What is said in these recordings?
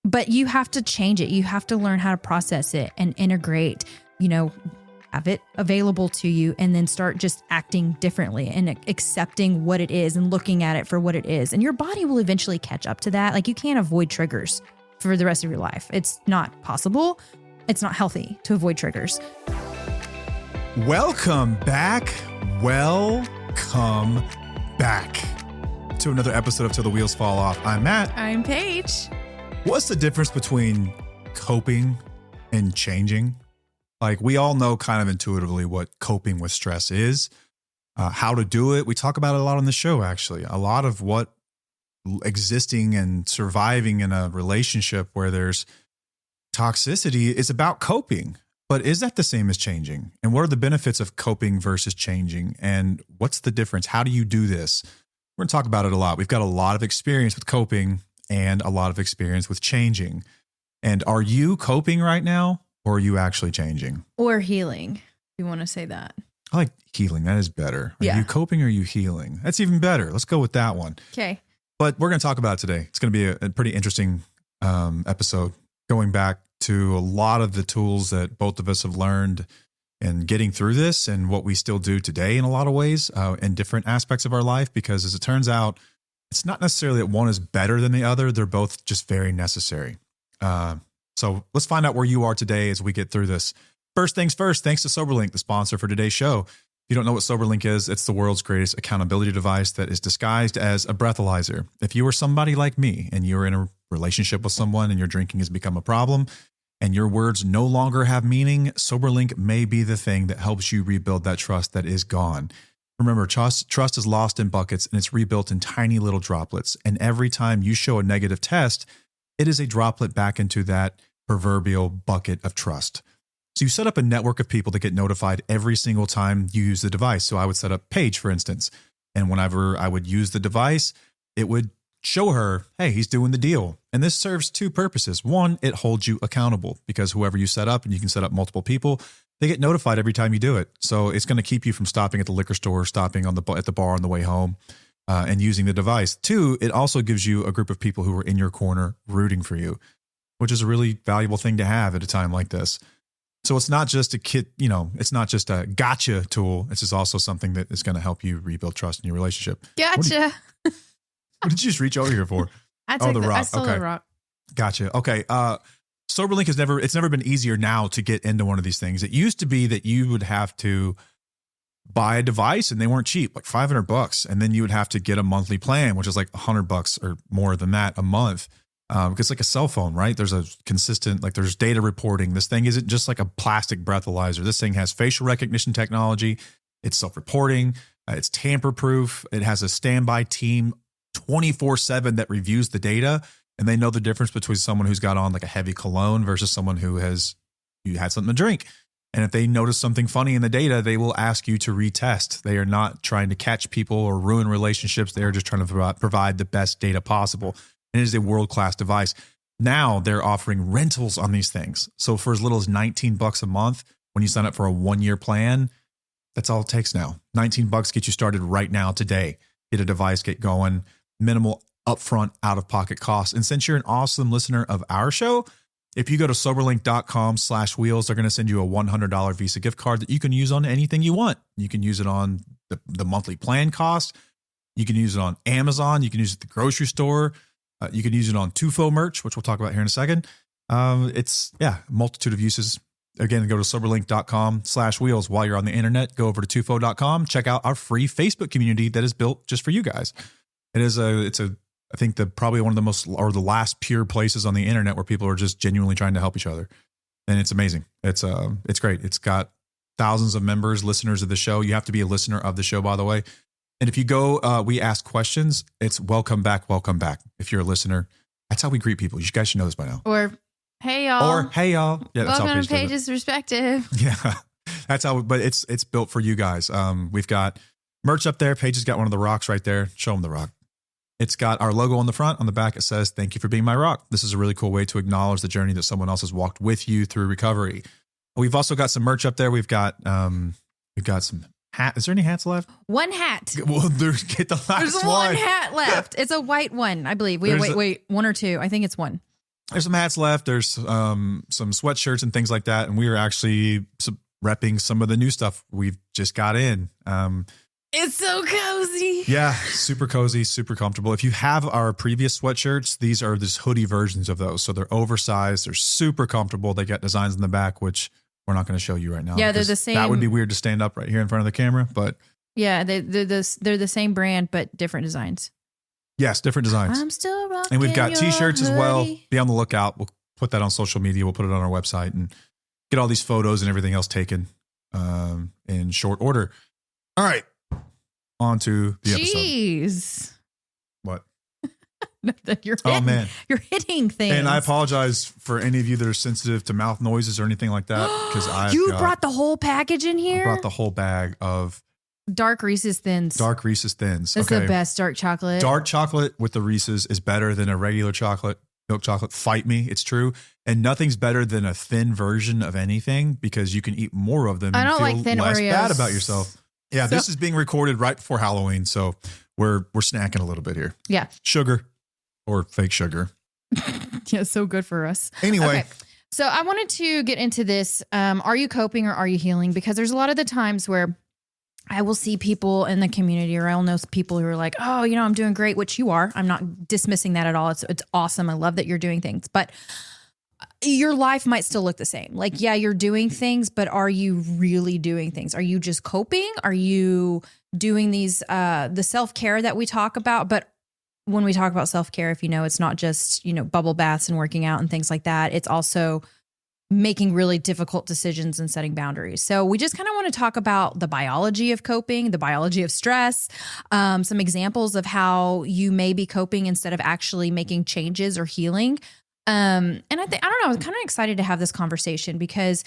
But you have to change it. You have to learn how to process it and integrate, have it available to you, and then start just acting differently and accepting what it is and looking at it for what it is. And your body will eventually catch up to that. Like, you can't avoid triggers for the rest of your life. It's not possible. It's not healthy to avoid triggers. Welcome back to another episode of Till the Wheels Fall Off. I'm Matt. I'm Paige. What's the difference between coping and changing? Like, we all know kind of intuitively what coping with stress is, how to do it. We talk about it a lot on the show, actually. A lot of what existing and surviving in a relationship where there's toxicity is about coping. But is that the same as changing? And what are the benefits of coping versus changing? And what's the difference? How do you do this? We're going to talk about it a lot. We've got a lot of experience with coping and a lot of experience with changing. And are you coping right now, or are you actually changing? Or healing, if you want to say that. I like healing. That is better. Are you coping or are you healing? That's even better. Let's go with that one. Okay. But we're going to talk about it today. It's going to be a pretty interesting episode, going back to a lot of the tools that both of us have learned and getting through this and what we still do today in a lot of ways in different aspects of our life. Because as it turns out, it's not necessarily that one is better than the other. They're both just very necessary. So let's find out where you are today as we get through this. First things first, thanks to Soberlink, the sponsor for today's show. If you don't know what Soberlink is, it's the world's greatest accountability device that is disguised as a breathalyzer. If you are somebody like me and you're in a relationship with someone and your drinking has become a problem and your words no longer have meaning, Soberlink may be the thing that helps you rebuild that trust that is gone. Remember, trust is lost in buckets and it's rebuilt in tiny little droplets. And every time you show a negative test, it is a droplet back into that proverbial bucket of trust. So you set up a network of people that get notified every single time you use the device. So I would set up Paige, for instance. And whenever I would use the device, it would show her, hey, he's doing the deal. And this serves two purposes. One, it holds you accountable because whoever you set up, and you can set up multiple people, they get notified every time you do it. So it's going to keep you from stopping at the liquor store, stopping at the bar on the way home, and using the device. Two, it also gives you a group of people who are in your corner rooting for you, which is a really valuable thing to have at a time like this. So it's not just it's not just a gotcha tool. This is also something that is going to help you rebuild trust in your relationship. Gotcha. What did you just reach over here for? I stole the rock. Gotcha. Okay. Soberlink it's never been easier now to get into one of these things. It used to be that you would have to buy a device and they weren't cheap, like $500. And then you would have to get a monthly plan, which is like $100 or more than that a month. Because it's like a cell phone, right? There's a consistent, there's data reporting. This thing isn't just like a plastic breathalyzer. This thing has facial recognition technology. It's self-reporting. It's tamper-proof. It has a standby team 24/7 that reviews the data. And they know the difference between someone who's got on like a heavy cologne versus someone who had something to drink. And if they notice something funny in the data, they will ask you to retest. They are not trying to catch people or ruin relationships. They are just trying to provide the best data possible. And it is a world-class device. Now they're offering rentals on these things. So for as little as $19 a month, when you sign up for a 1-year plan, that's all it takes now. $19 get you started right now today. Get a device, get going, minimal upfront out-of-pocket costs. And since you're an awesome listener of our show, if you go to soberlink.com/wheels, they're going to send you a $100 Visa gift card that you can use on anything you want. You can use it on the monthly plan cost. You can use it on Amazon. You can use it at the grocery store. You can use it on Tufo merch, which we'll talk about here in a second. It's a multitude of uses. Again, go to soberlink.com/wheels. While you're on the internet, go over to tufo.com. Check out our free Facebook community that is built just for you guys. I think probably one of the most, or the last pure places on the internet where people are just genuinely trying to help each other. And it's amazing. It's great. It's got thousands of members, listeners of the show. You have to be a listener of the show, by the way. And if you go, we ask questions. It's welcome back. If you're a listener, that's how we greet people. You guys should know this by now. Or, hey, y'all. Yeah, that's welcome to Paige's Perspective. Yeah, that's how, but it's built for you guys. We've got merch up there. Paige has got one of the rocks right there. Show them the rock. It's got our logo on the front. On the back, it says, "Thank you for being my rock." This is a really cool way to acknowledge the journey that someone else has walked with you through recovery. We've also got some merch up there. We've got some hat. Is there any hats left? One hat. Well, get the last one. There's one hat left. It's a white one, I believe. Wait, one or two. I think it's one. There's some hats left. There's some sweatshirts and things like that. And we are actually repping some of the new stuff we've just got in. It's so cozy. Yeah, super cozy, super comfortable. If you have our previous sweatshirts, these are just hoodie versions of those. So they're oversized. They're super comfortable. They got designs in the back, which we're not going to show you right now. Yeah, they're the same. That would be weird to stand up right here in front of the camera, but yeah, they're the same brand, but different designs. Yes, different designs. I'm still rocking. And we've got t-shirts as well. hoodie. Be on the lookout. We'll put that on social media. We'll put it on our website and get all these photos and everything else taken in short order. All right. On to the episode. Jeez. What? You're hitting things. And I apologize for any of you that are sensitive to mouth noises or anything like that. Because You brought the whole package in here? I brought the whole bag of Dark Reese's Thins. dark Reese's Thins. That's the best dark chocolate. Dark chocolate with the Reese's is better than a regular chocolate, milk chocolate. Fight me. It's true. And nothing's better than a thin version of anything because you can eat more of them and I don't feel like thin less Oreos. bad about yourself. Yeah, this is being recorded right before Halloween. So we're snacking a little bit here. Yeah. Sugar or fake sugar. Yeah, so good for us. Anyway. Okay. So I wanted to get into this. Are you coping or are you healing? Because there's a lot of the times where I will see people in the community or I'll know people who are like, oh, I'm doing great, which you are. I'm not dismissing that at all. It's awesome. I love that you're doing things, but your life might still look the same. Like, yeah, you're doing things, but are you really doing things? Are you just coping? Are you doing these, the self-care that we talk about? But when we talk about self-care, if it's not just, bubble baths and working out and things like that, it's also making really difficult decisions and setting boundaries. So we just kind of want to talk about the biology of coping, the biology of stress, some examples of how you may be coping instead of actually making changes or healing. And I don't know, I was kind of excited to have this conversation because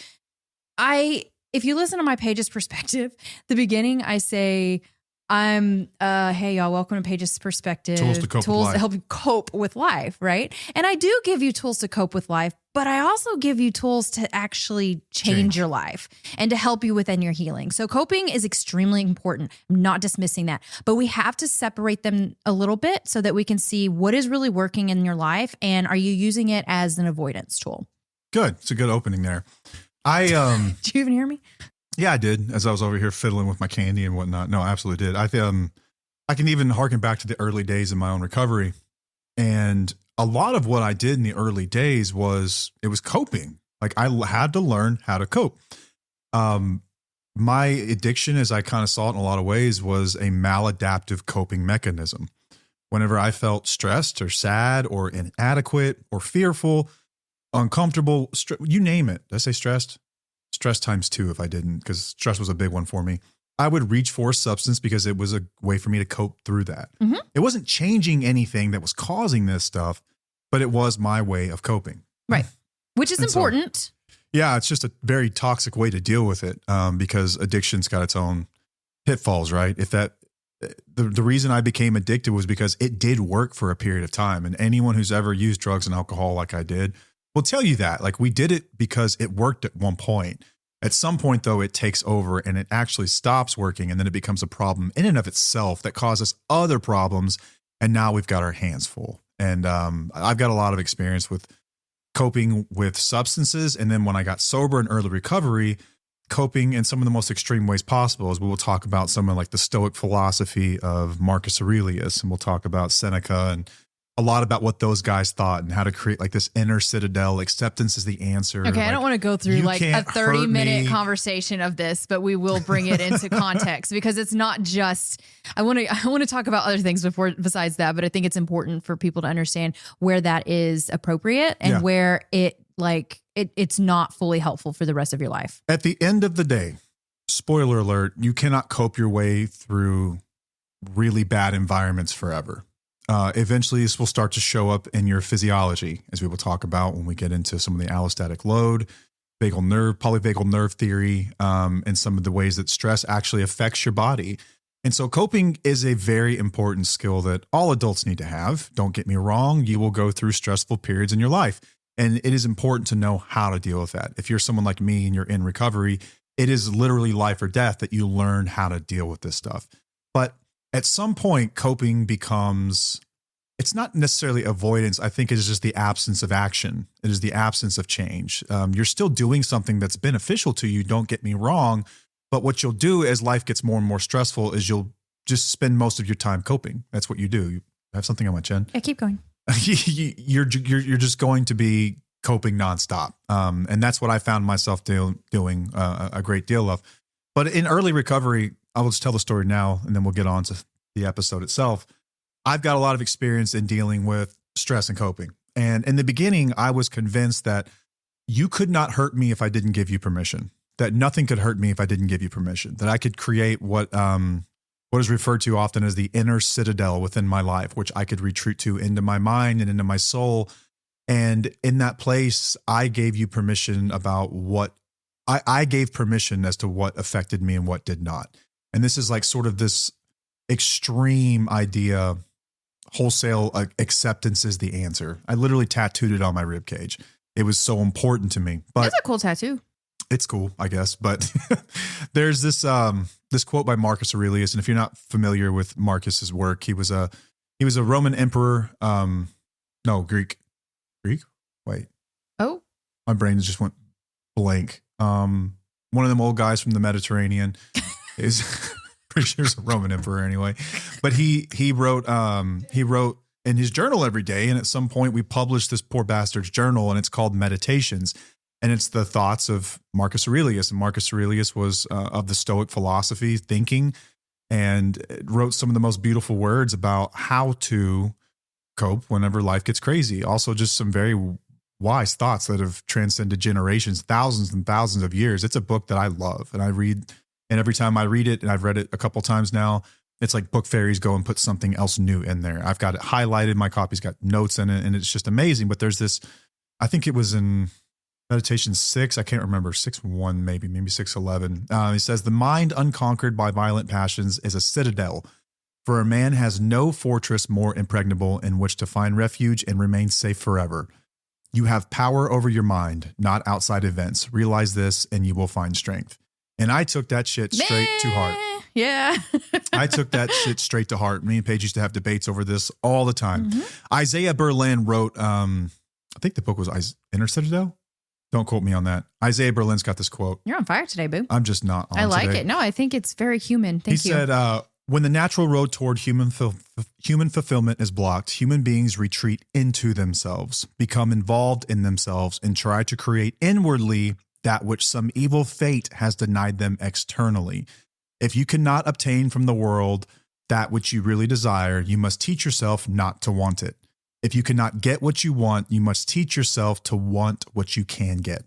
if you listen to my Paige's perspective, the beginning, I say, hey y'all, welcome to Paige's perspective. Tools to cope with life. To help you cope with life, right? And I do give you tools to cope with life, but I also give you tools to actually change your life and to help you within your healing. So coping is extremely important. I'm not dismissing that, but we have to separate them a little bit so that we can see what is really working in your life and are you using it as an avoidance tool? Good. It's a good opening there. Did you even hear me? Yeah, I did. As I was over here fiddling with my candy and whatnot. No, I absolutely did. I can even harken back to the early days of my own recovery. And a lot of what I did in the early days was coping. Like I had to learn how to cope. My addiction, as I kind of saw it in a lot of ways, was a maladaptive coping mechanism. Whenever I felt stressed or sad or inadequate or fearful, uncomfortable, you name it. Did I say stressed? Stress times 2 if I didn't, because stress was a big one for me. I would reach for a substance because it was a way for me to cope through that. Mm-hmm. It wasn't changing anything that was causing this stuff, but it was my way of coping. Right. Which is important. So, yeah, it's just a very toxic way to deal with it because addiction's got its own pitfalls, right? The reason I became addicted was because it did work for a period of time. And anyone who's ever used drugs and alcohol like I did will tell you that. Like we did it because it worked at one point. At some point, though, it takes over and it actually stops working. And then it becomes a problem in and of itself that causes other problems. And now we've got our hands full. And I've got a lot of experience with coping with substances. And then when I got sober in early recovery, coping in some of the most extreme ways possible, as we will talk about someone like the Stoic philosophy of Marcus Aurelius. And we'll talk about Seneca and a lot about what those guys thought and how to create like this inner citadel. Acceptance is the answer. Okay, I don't want to go through like a 30-minute me. Conversation of this, but we will bring it into context because it's not just. I want to talk about other things besides that, but I think it's important for people to understand where that is appropriate and where it's not fully helpful for the rest of your life. At the end of the day, spoiler alert, you cannot cope your way through really bad environments forever. Eventually, this will start to show up in your physiology, as we will talk about when we get into some of the allostatic load, polyvagal nerve theory, and some of the ways that stress actually affects your body. And so coping is a very important skill that all adults need to have. Don't get me wrong. You will go through stressful periods in your life, and it is important to know how to deal with that. If you're someone like me and you're in recovery, it is literally life or death that you learn how to deal with this stuff. But at some point, coping becomes it's not necessarily avoidance. I think it is just the absence of action. It is the absence of change. You're still doing something that's beneficial to you. Don't get me wrong. But what you'll do as life gets more and more stressful is you'll just spend most of your time coping. That's what you do. You have something on my chin. Yeah, keep going. You're just going to be coping nonstop. And that's what I found myself doing a great deal of. But in early recovery, I will just tell the story now, and then we'll get on to the episode itself. I've got a lot of experience in dealing with stress and coping. And in the beginning, I was convinced that you could not hurt me if I didn't give you permission, that nothing could hurt me if I didn't give you permission, that I could create what is referred to often as the inner citadel within my life, which I could retreat to into my mind and into my soul. And in that place, I gave you permission about what I gave permission as to what affected me and what did not. And this is like sort of this extreme idea. Wholesale acceptance is the answer. I literally tattooed it on my rib cage. It was so important to me. But That's a cool tattoo. it's cool, I guess. But there's this this quote by Marcus Aurelius, and if you're not familiar with Marcus's work, he was a Roman emperor. No, Greek. Wait. Oh, my brain just went blank. One of them old guys from the Mediterranean is pretty sure he's a Roman emperor anyway. But he wrote in his journal every day, and at some point we published this poor bastard's journal, and it's called Meditations. And it's the thoughts of Marcus Aurelius. And Marcus Aurelius was of the Stoic philosophy thinking, and wrote some of the most beautiful words about how to cope whenever life gets crazy. Also, just some very wise thoughts that have transcended generations, thousands and thousands of years. It's a book that I love, and I read. And every time I read it, and I've read it a couple times now, it's like book fairies go and put something else new in there. I've got it highlighted. My copy's got notes in it, and it's just amazing. But there's this, I think it was in Meditation 6, I can't remember, 6:1 maybe 6:11. He says, the mind unconquered by violent passions is a citadel, for a man has no fortress more impregnable in which to find refuge and remain safe forever. You have power over your mind, not outside events. Realize this and you will find strength. And I took that shit straight to heart. Yeah. I took that shit straight to heart. Me and Paige used to have debates over this all the time. Mm-hmm. Isaiah Berlin wrote, I think the book was Inner Citadel. Don't quote me on that. Isaiah Berlin's got this quote. You're on fire today, boo. I'm just not on I like today. it. No, I think it's very human. Thank you. He said, when the natural road toward human fulfillment is blocked, human beings retreat into themselves, become involved in themselves, and try to create inwardly that which some evil fate has denied them externally. If you cannot obtain from the world that which you really desire, you must teach yourself not to want it. If you cannot get what you want, you must teach yourself to want what you can get.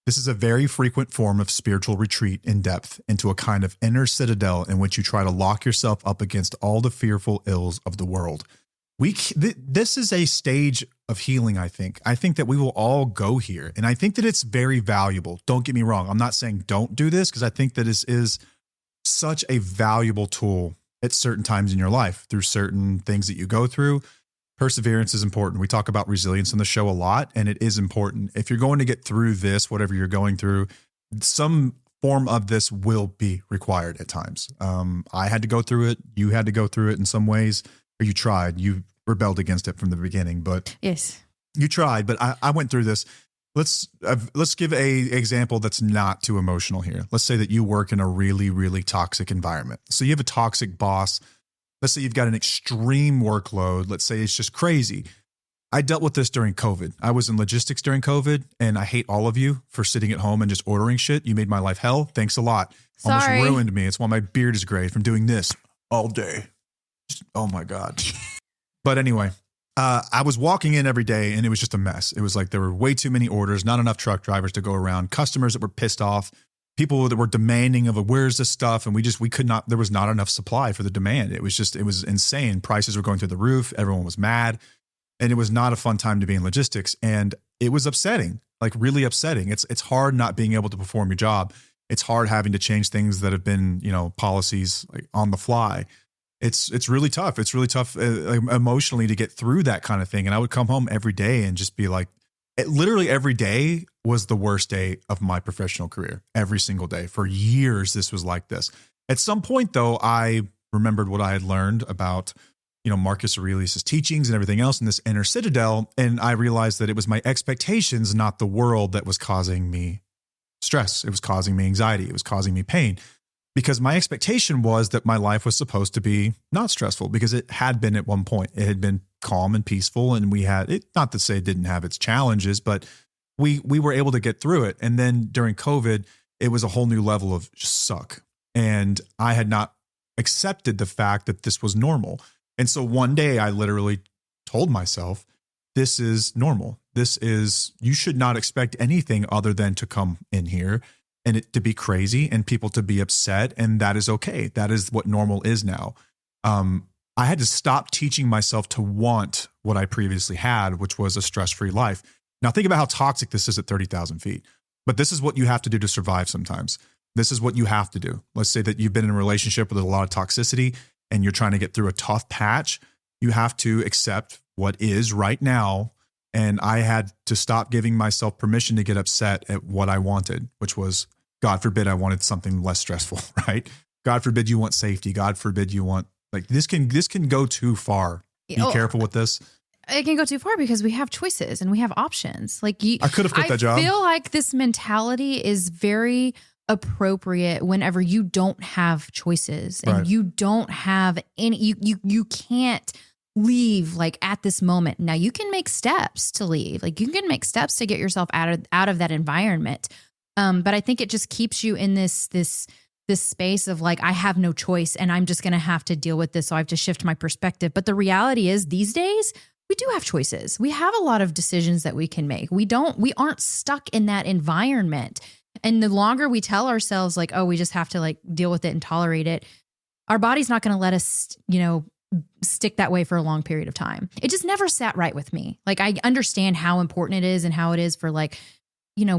This is a very frequent form of spiritual retreat in depth into a kind of inner citadel in which you try to lock yourself up against all the fearful ills of the world. This is a stage of healing, I think. I think that we will all go here, and I think that it's very valuable. Don't get me wrong. I'm not saying don't do this, because I think that this is such a valuable tool at certain times in your life through certain things that you go through. Perseverance is important. We talk about resilience on the show a lot, and it is important. If you're going to get through this, whatever you're going through, some form of this will be required at times. I had to go through it. You had to go through it in some ways, or you tried. You rebelled against it from the beginning, but yes, you tried. But I went through this. Let's give a example that's not too emotional here. Let's say that you work in a really, really toxic environment. So you have a toxic boss. Let's say you've got an extreme workload. Let's say it's just crazy. I dealt with this during COVID. I was in logistics during COVID, and I hate all of you for sitting at home and just ordering shit. You made my life hell. Thanks a lot. Sorry. Almost ruined me. It's why my beard is gray from doing this all day. Oh my God. But anyway, I was walking in every day, and it was just a mess. It was like there were way too many orders, not enough truck drivers to go around, customers that were pissed off, people that were demanding of where's this stuff? And we could not, there was not enough supply for the demand. It was insane. Prices were going through the roof. Everyone was mad, and it was not a fun time to be in logistics. And it was upsetting, like really upsetting. It's hard not being able to perform your job. It's hard having to change things that have been, policies like on the fly. It's really tough. It's really tough emotionally to get through that kind of thing. And I would come home every day and just be like, literally every day was the worst day of my professional career. Every single day for years, this was like this. At some point though, I remembered what I had learned about Marcus Aurelius' teachings and everything else in this inner citadel. And I realized that it was my expectations, not the world, that was causing me stress. It was causing me anxiety. It was causing me pain, because my expectation was that my life was supposed to be not stressful, because it had been at one point. It had been calm and peaceful, and we had it, not to say it didn't have its challenges, but we were able to get through it. And then during COVID, it was a whole new level of just suck. And I had not accepted the fact that this was normal. And so one day I literally told myself, this is normal. You should not expect anything other than to come in here and it to be crazy and people to be upset. And that is okay. That is what normal is now. I had to stop teaching myself to want what I previously had, which was a stress-free life. Now think about how toxic this is at 30,000 feet, but this is what you have to do to survive sometimes. This is what you have to do. Let's say that you've been in a relationship with a lot of toxicity and you're trying to get through a tough patch. You have to accept what is right now. And I had to stop giving myself permission to get upset at what I wanted, which was, God forbid, I wanted something less stressful, right? God forbid you want safety. God forbid you want, like, this can go too far. Be careful with this. It can go too far because we have choices and we have options. Like I could have quit that job. I feel like this mentality is very appropriate whenever you don't have choices and you don't have any, you can't leave like at this moment. Now you can make steps to leave. Like you can make steps to get yourself out of that environment. But I think it just keeps you in this space of like, I have no choice and I'm just going to have to deal with this. So I have to shift my perspective. But the reality is these days we do have choices. We have a lot of decisions that we can make. We aren't stuck in that environment. And the longer we tell ourselves like, oh, we just have to like deal with it and tolerate it, our body's not going to let us, stick that way for a long period of time. It just never sat right with me. Like I understand how important it is and how it is for like,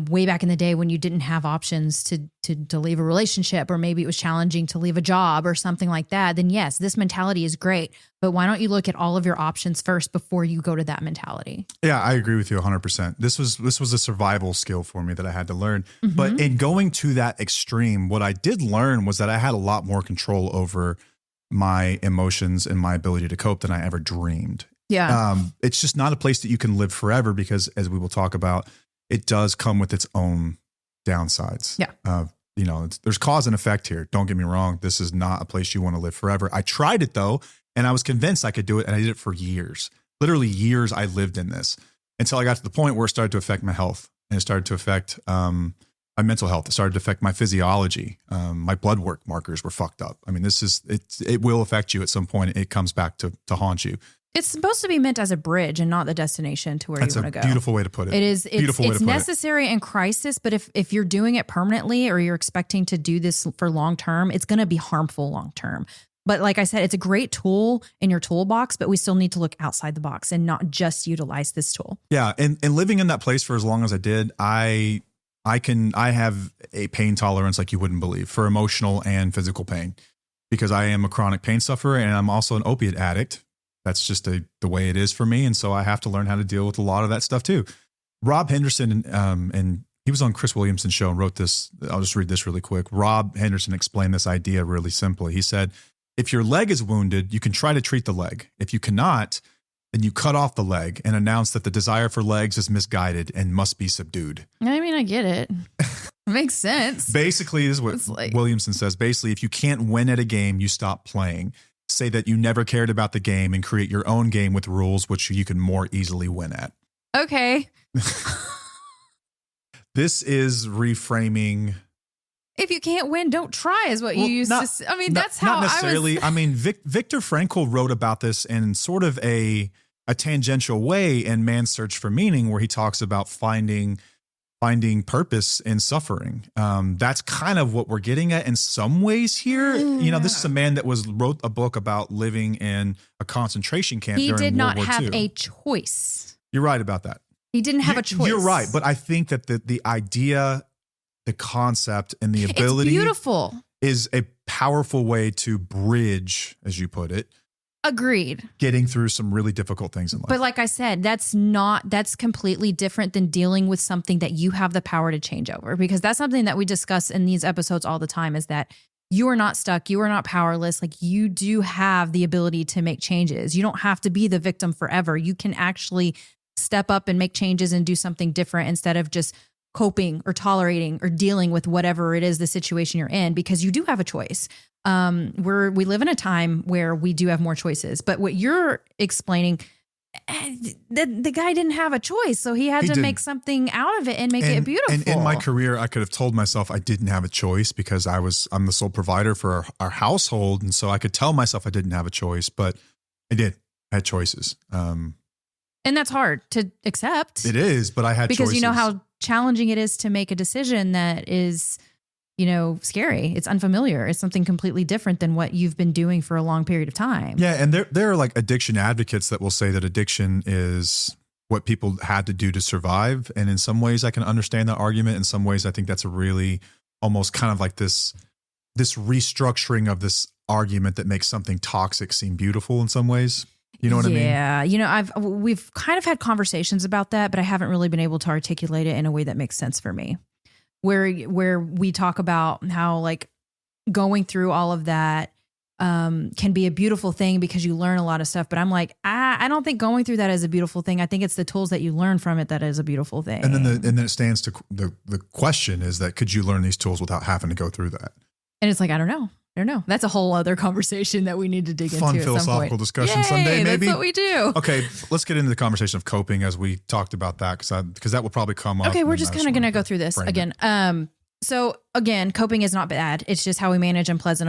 way back in the day when you didn't have options to leave a relationship, or maybe it was challenging to leave a job or something like that, then yes, this mentality is great. But why don't you look at all of your options first before you go to that mentality? Yeah, I agree with you 100%. This was a survival skill for me that I had to learn. Mm-hmm. But in going to that extreme, what I did learn was that I had a lot more control over my emotions and my ability to cope than I ever dreamed. Yeah. It's just not a place that you can live forever because, as we will talk about, it does come with its own downsides. Yeah. There's cause and effect here. Don't get me wrong. This is not a place you want to live forever. I tried it though, and I was convinced I could do it. And I did it for years, literally years. I lived in this until I got to the point where it started to affect my health, and it started to affect my mental health. It started to affect my physiology. My blood work markers were fucked up. I mean, it will affect you at some point. It comes back to haunt you. It's supposed to be meant as a bridge and not the destination to where you want to go. That's a beautiful way to put it. It is. It's necessary in crisis, but if you're doing it permanently or you're expecting to do this for long term, it's going to be harmful long term. But like I said, it's a great tool in your toolbox, but we still need to look outside the box and not just utilize this tool. Yeah, and living in that place for as long as I did, I have a pain tolerance like you wouldn't believe for emotional and physical pain, because I am a chronic pain sufferer and I'm also an opiate addict. That's just the way it is for me. And so I have to learn how to deal with a lot of that stuff too. Rob Henderson, and he was on Chris Williamson's show and wrote this. I'll just read this really quick. Rob Henderson explained this idea really simply. He said, if your leg is wounded, you can try to treat the leg. If you cannot, then you cut off the leg and announce that the desire for legs is misguided and must be subdued. I mean, I get it. It makes sense. Basically, this is what Williamson says. Basically, if you can't win at a game, you stop playing. Say that you never cared about the game and create your own game with rules which you can more easily win at. Okay. This is reframing. If you can't win, don't try is what you used to say. I mean, that's how not necessarily. I mean, Viktor Frankl wrote about this in sort of a tangential way in Man's Search for Meaning, where he talks about finding purpose in suffering. That's kind of what we're getting at in some ways here. This is a man that wrote a book about living in a concentration camp during World War II. He did not have a choice. You're right about that. He didn't have a choice. You're right. But I think that the idea, the concept, and the ability is a powerful way to bridge, as you put it. Agreed. Getting through some really difficult things in life. But like I said, that's completely different than dealing with something that you have the power to change over, because that's something that we discuss in these episodes all the time, is that you are not stuck. You are not powerless. Like you do have the ability to make changes. You don't have to be the victim forever. You can actually step up and make changes and do something different instead of just coping or tolerating or dealing with whatever it is, the situation you're in, because you do have a choice. We live in a time where we do have more choices, but what you're explaining, the guy didn't have a choice. So he had to make something out of it and make it beautiful. And in my career, I could have told myself I didn't have a choice because I'm the sole provider for our household. And so I could tell myself I didn't have a choice, but I did. I had choices. And that's hard to accept. It is, but I had because choices. You know how challenging it is to make a decision that is, scary. It's unfamiliar. It's something completely different than what you've been doing for a long period of time. Yeah. And there are like addiction advocates that will say that addiction is what people had to do to survive. And in some ways I can understand that argument. In some ways, I think that's a really almost kind of like this restructuring of this argument that makes something toxic seem beautiful in some ways. You know what I mean? Yeah. We've kind of had conversations about that, but I haven't really been able to articulate it in a way that makes sense for me. Where we talk about how like going through all of that can be a beautiful thing because you learn a lot of stuff. But I'm like, I don't think going through that is a beautiful thing. I think it's the tools that you learn from it that is a beautiful thing. And then it stands to the question is that could you learn these tools without having to go through that? And it's like, I don't know. That's a whole other conversation that we need to dig into. Fun philosophical discussion Yay, someday, maybe. That's what we do. Okay, let's get into the conversation of coping as we talked about that because that will probably come up. Okay, we're just kind of going to go through this again. So again, coping is not bad. It's just how we manage unpleasant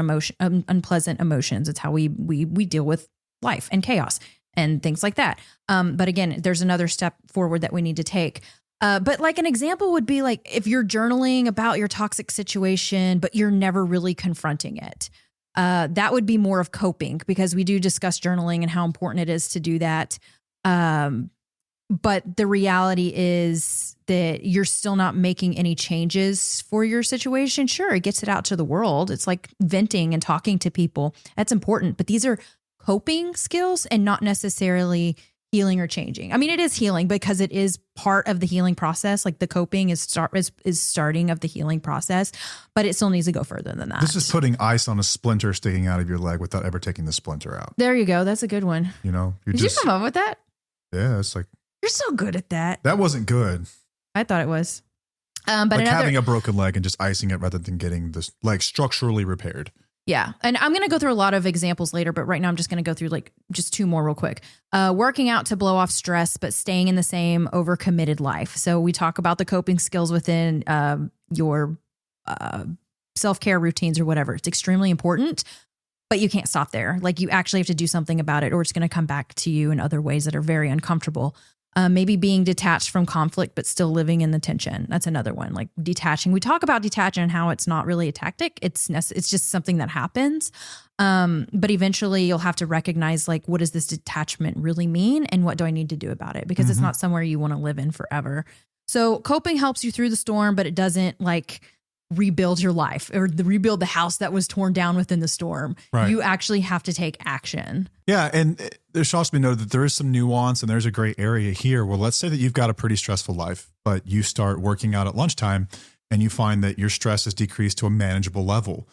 emotions. It's how we deal with life and chaos and things like that. But again, there's another step forward that we need to take. But like an example would be like if you're journaling about your toxic situation, but you're never really confronting it. That would be more of coping because we do discuss journaling and how important it is to do that. But the reality is that you're still not making any changes for your situation. Sure, it gets it out to the world. It's like venting and talking to people. That's important. But these are coping skills and not necessarily healing or changing. I mean, it is healing because it is part of the healing process. Like the coping is starting of the healing process, but it still needs to go further than that. This is putting ice on a splinter sticking out of your leg without ever taking the splinter out. There you go. That's a good one. Did you come up with that? Yeah, it's like you're so good at that. That wasn't good. I thought it was. But like having a broken leg and just icing it rather than getting this leg structurally repaired. Yeah. And I'm going to go through a lot of examples later, but right now I'm just going to go through like just two more real quick. Working out to blow off stress, but staying in the same overcommitted life. So we talk about the coping skills within your self-care routines or whatever. It's extremely important, but you can't stop there. Like you actually have to do something about it or it's going to come back to you in other ways that are very uncomfortable. Maybe being detached from conflict, but still living in the tension. That's another one, like detaching. We talk about detaching and how it's not really a tactic. It's just something that happens. But eventually you'll have to recognize like, what does this detachment really mean? And what do I need to do about it? Because it's not somewhere you want to live in forever. So coping helps you through the storm, but it doesn't like rebuild your life or rebuild the house that was torn down within the storm. Right. You actually have to take action. Yeah. And there should also be noted that there is some nuance and there's a gray area here. Well, let's say that you've got a pretty stressful life, but you start working out at lunchtime and you find that your stress is decreased to a manageable level.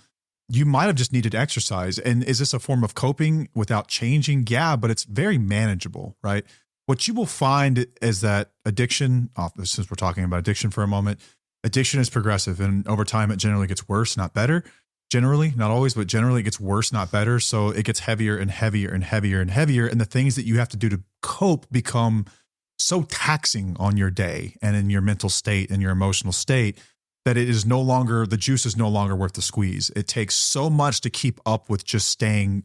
You might have just needed exercise. And is this a form of coping without changing? Yeah, but it's very manageable, right? What you will find is that addiction, since we're talking about addiction for a moment, addiction is progressive and over time it generally gets worse, not better. Generally, not always, but generally it gets worse, not better. So it gets heavier and heavier and heavier and heavier. And the things that you have to do to cope become so taxing on your day and in your mental state and your emotional state that it is no longer, the juice is no longer worth the squeeze. It takes so much to keep up with just staying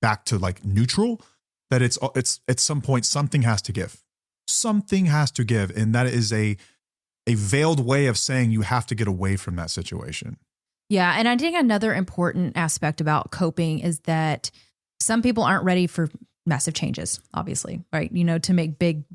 back to like neutral that it's at some point, something has to give. Something has to give. And that is a veiled way of saying you have to get away from that situation. Yeah. And I think another important aspect about coping is that some people aren't ready for massive changes, obviously, right? To make big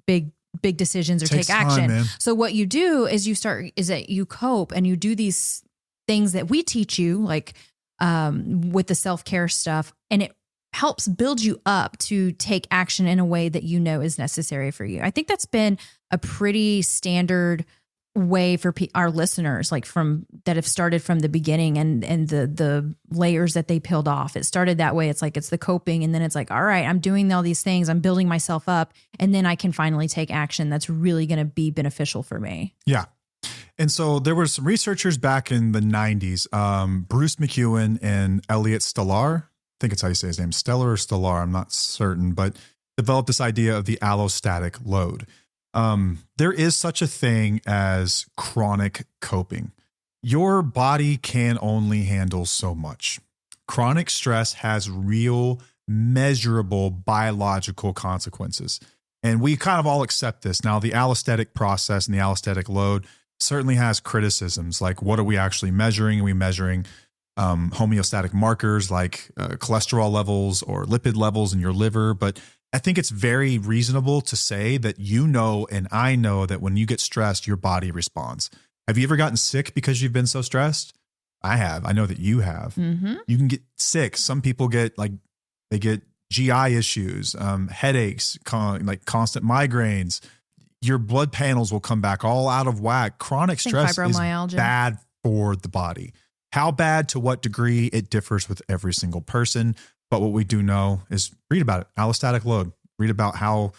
decisions or take action. Man. So what you do is that you cope and you do these things that we teach you, like with the self-care stuff, and it helps build you up to take action in a way that is necessary for you. I think that's been a pretty standard way for our listeners, like from that have started from the beginning and the layers that they peeled off. It started that way. It's like, it's the coping. And then it's like, all right, I'm doing all these things. I'm building myself up. And then I can finally take action that's really going to be beneficial for me. Yeah. And so there were some researchers back in the 90s, Bruce McEwen and Elliot Stellar, I think it's how you say his name, Stellar or Stellar, I'm not certain, but developed this idea of the allostatic load. There is such a thing as chronic coping. Your body can only handle so much. Chronic stress has real, measurable biological consequences. And we kind of all accept this. Now, the allostatic process and the allostatic load certainly has criticisms. Like, what are we actually measuring? Are we measuring homeostatic markers like cholesterol levels or lipid levels in your liver? But I think it's very reasonable to say that and I know that when you get stressed, your body responds. Have you ever gotten sick because you've been so stressed? I have. I know that you have. Mm-hmm. You can get sick. Some people get they get GI issues, headaches, constant migraines. Your blood panels will come back all out of whack. Chronic stress is bad for the body. How bad, to what degree, it differs with every single person. But what we do know is read about it. Allostatic load. Read about how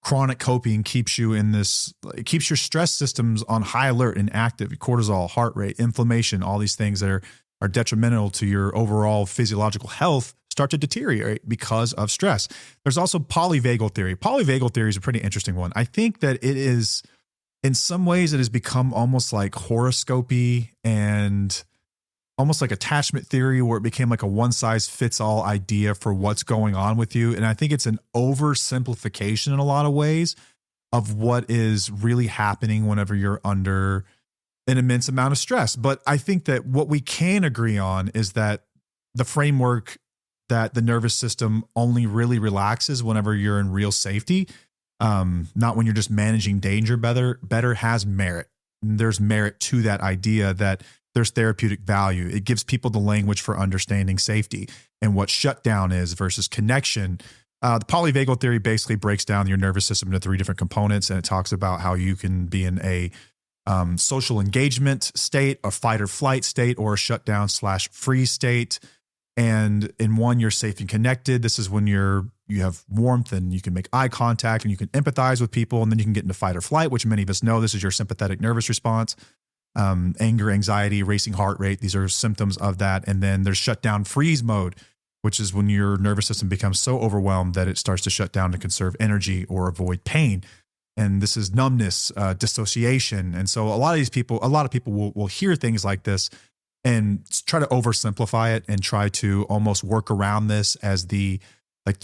chronic coping keeps you it keeps your stress systems on high alert and active. Cortisol, heart rate, inflammation, all these things that are detrimental to your overall physiological health start to deteriorate because of stress. There's also polyvagal theory. Polyvagal theory is a pretty interesting one. I think that it is, in some ways, it has become almost like horoscopy and almost like attachment theory, where it became like a one-size-fits-all idea for what's going on with you. And I think it's an oversimplification in a lot of ways of what is really happening whenever you're under an immense amount of stress. But I think that what we can agree on is that the framework that the nervous system only really relaxes whenever you're in real safety, not when you're just managing danger better has merit. And there's merit to that idea that there's therapeutic value. It gives people the language for understanding safety and what shutdown is versus connection. The polyvagal theory basically breaks down your nervous system into 3 different components, and it talks about how you can be in a social engagement state, a fight or flight state, or a shutdown/freeze state. And in one, you're safe and connected. This is when you have warmth and you can make eye contact and you can empathize with people. And then you can get into fight or flight, which many of us know. This is your sympathetic nervous response. Anger, anxiety, racing heart rate. These are symptoms of that. And then there's shutdown freeze mode, which is when your nervous system becomes so overwhelmed that it starts to shut down to conserve energy or avoid pain. And this is numbness, dissociation. And so a lot of people will hear things like this and try to oversimplify it and try to almost work around this as the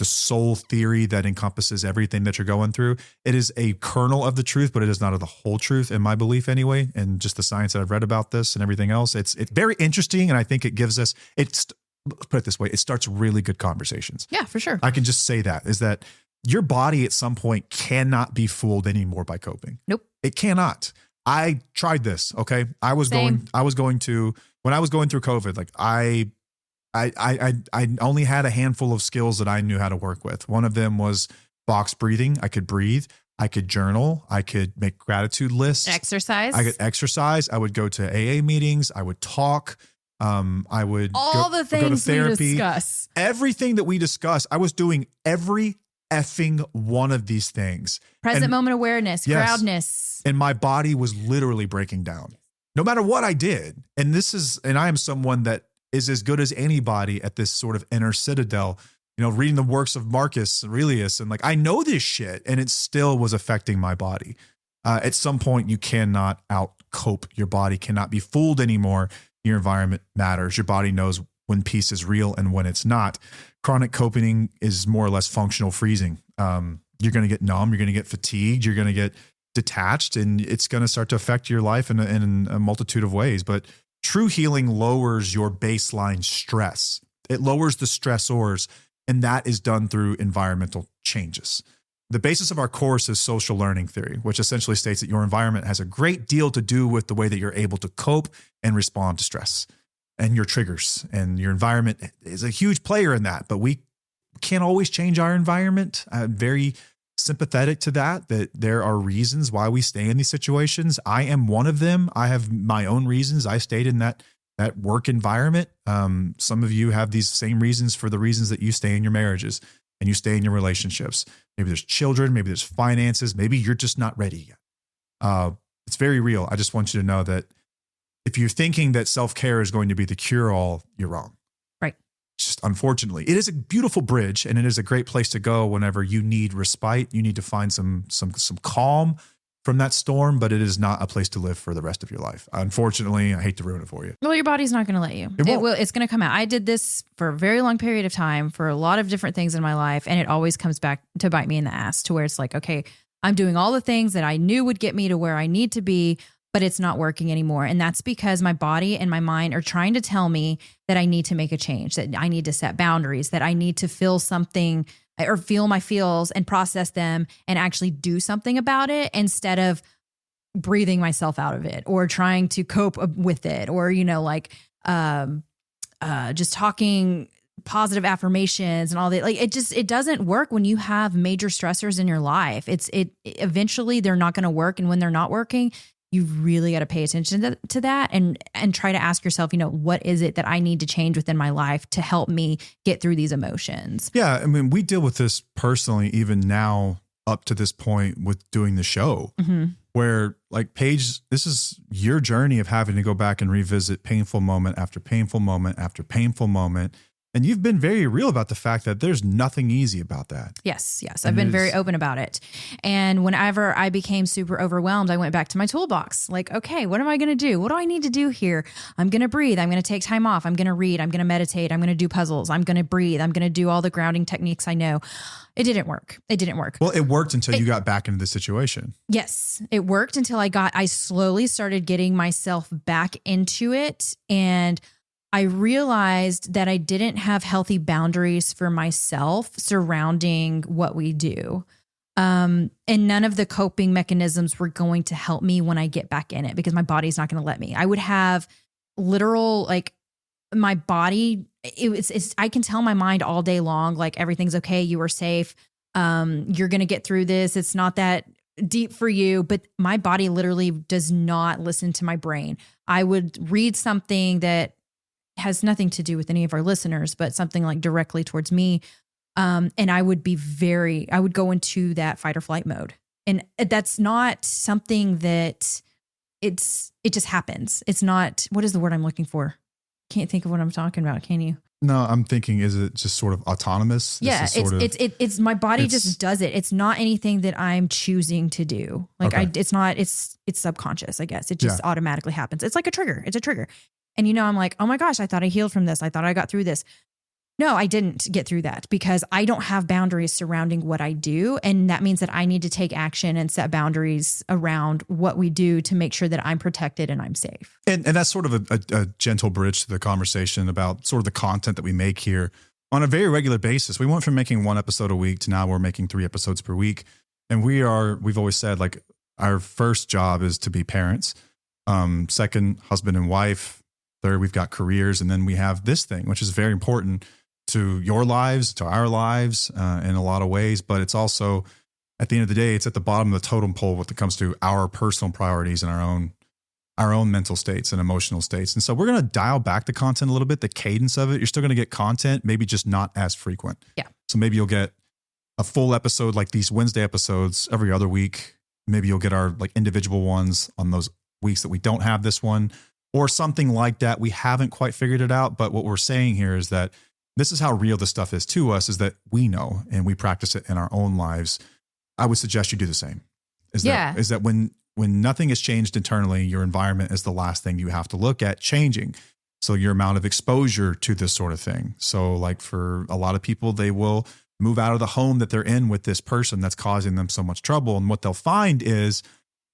soul theory that encompasses everything that you're going through. It is a kernel of the truth, but it is not the whole truth, in my belief anyway. And just the science that I've read about this and everything else, it's very interesting. And I think it gives us, put it this way, it starts really good conversations. Yeah, for sure. I can just say that is that your body at some point cannot be fooled anymore by coping. Nope. It cannot. I tried this. Okay. When I was going through COVID, like I only had a handful of skills that I knew how to work with. One of them was box breathing. I could breathe. I could journal. I could make gratitude lists. Exercise. I could exercise. I would go to AA meetings. I would talk. I would all the things go to therapy. We discuss. Everything that we discuss, I was doing every effing one of these things. Present moment awareness, yes, groundness. And my body was literally breaking down no matter what I did. And I am someone that is as good as anybody at this sort of inner citadel, reading the works of Marcus Aurelius. And I know this shit, and it still was affecting my body. At some point, you cannot out-cope. Your body cannot be fooled anymore. Your environment matters. Your body knows when peace is real and when it's not. Chronic coping is more or less functional freezing. You're going to get numb. You're going to get fatigued. You're going to get detached, and it's going to start to affect your life in a multitude of ways. But true healing lowers your baseline stress. It lowers the stressors, and that is done through environmental changes. The basis of our course is social learning theory, which essentially states that your environment has a great deal to do with the way that you're able to cope and respond to stress and your triggers. And your environment is a huge player in that, but we can't always change our environment. sympathetic to that there are reasons why we stay in these situations. I am one of them. I have my own reasons. I stayed in that work environment. Some of you have these same reasons for the reasons that you stay in your marriages and you stay in your relationships. Maybe there's children, maybe there's finances, maybe you're just not ready yet. It's very real. I just want you to know that if you're thinking that self-care is going to be the cure-all, you're wrong. Right. Just unfortunately, it is a beautiful bridge and it is a great place to go whenever you need respite. You need to find some calm from that storm, but it is not a place to live for the rest of your life. Unfortunately, I hate to ruin it for you. Well, your body's not going to let you. It's going to come out. I did this for a very long period of time for a lot of different things in my life. And it always comes back to bite me in the ass to where it's like, okay, I'm doing all the things that I knew would get me to where I need to be, but it's not working anymore. And that's because my body and my mind are trying to tell me that I need to make a change, that I need to set boundaries, that I need to feel something or feel my feels and process them and actually do something about it instead of breathing myself out of it or trying to cope with it or, just talking positive affirmations and all that. Like it doesn't work when you have major stressors in your life. Eventually they're not going to work. And when they're not working, you really got to pay attention to that and try to ask yourself, what is it that I need to change within my life to help me get through these emotions? Yeah. I mean, we deal with this personally, even now up to this point with doing the show where like Paige, this is your journey of having to go back and revisit painful moment after painful moment after painful moment. And you've been very real about the fact that there's nothing easy about that. Yes. I've been very open about it. And whenever I became super overwhelmed, I went back to my toolbox. Like, okay, what am I going to do? What do I need to do here? I'm going to breathe. I'm going to take time off. I'm going to read. I'm going to meditate. I'm going to do puzzles. I'm going to breathe. I'm going to do all the grounding techniques I know. It didn't work. Well, it worked until you got back into the situation. Yes, it worked until I slowly started getting myself back into it. And I realized that I didn't have healthy boundaries for myself surrounding what we do. And none of the coping mechanisms were going to help me when I get back in it because my body's not going to let me. I would have literal, my body, I can tell my mind all day long, like everything's okay. You are safe. You're going to get through this. It's not that deep for you, but my body literally does not listen to my brain. I would read something that has nothing to do with any of our listeners, but something like directly towards me. And I would go into that fight or flight mode. And that's not something that it just happens. It's not, what is the word I'm looking for? Can't think of what I'm talking about. Can you? No, I'm thinking, is it just sort of autonomous? Yeah, it's my body just does it. It's not anything that I'm choosing to do. It's subconscious, I guess. It just automatically happens. It's like a trigger. It's a trigger. And I'm like, oh my gosh, I thought I healed from this. I thought I got through this. No, I didn't get through that because I don't have boundaries surrounding what I do. And that means that I need to take action and set boundaries around what we do to make sure that I'm protected and I'm safe. And that's sort of a gentle bridge to the conversation about sort of the content that we make here on a very regular basis. We went from making 1 episode a week to now we're making 3 episodes per week. And we've always said like our first job is to be parents. Second, husband and wife. Third, we've got careers. And then we have this thing, which is very important to your lives, to our lives in a lot of ways. But it's also, at the end of the day, it's at the bottom of the totem pole when it comes to our personal priorities and our own mental states and emotional states. And so we're going to dial back the content a little bit, the cadence of it. You're still going to get content, maybe just not as frequent. Yeah. So maybe you'll get a full episode like these Wednesday episodes every other week. Maybe you'll get our like individual ones on those weeks that we don't have this one or something like that. We haven't quite figured it out. But what we're saying here is that this is how real this stuff is to us, is that we know and we practice it in our own lives. I would suggest you do the same. Is that when nothing has changed internally, your environment is the last thing you have to look at changing. So your amount of exposure to this sort of thing. So like for a lot of people, they will move out of the home that they're in with this person that's causing them so much trouble. And what they'll find is,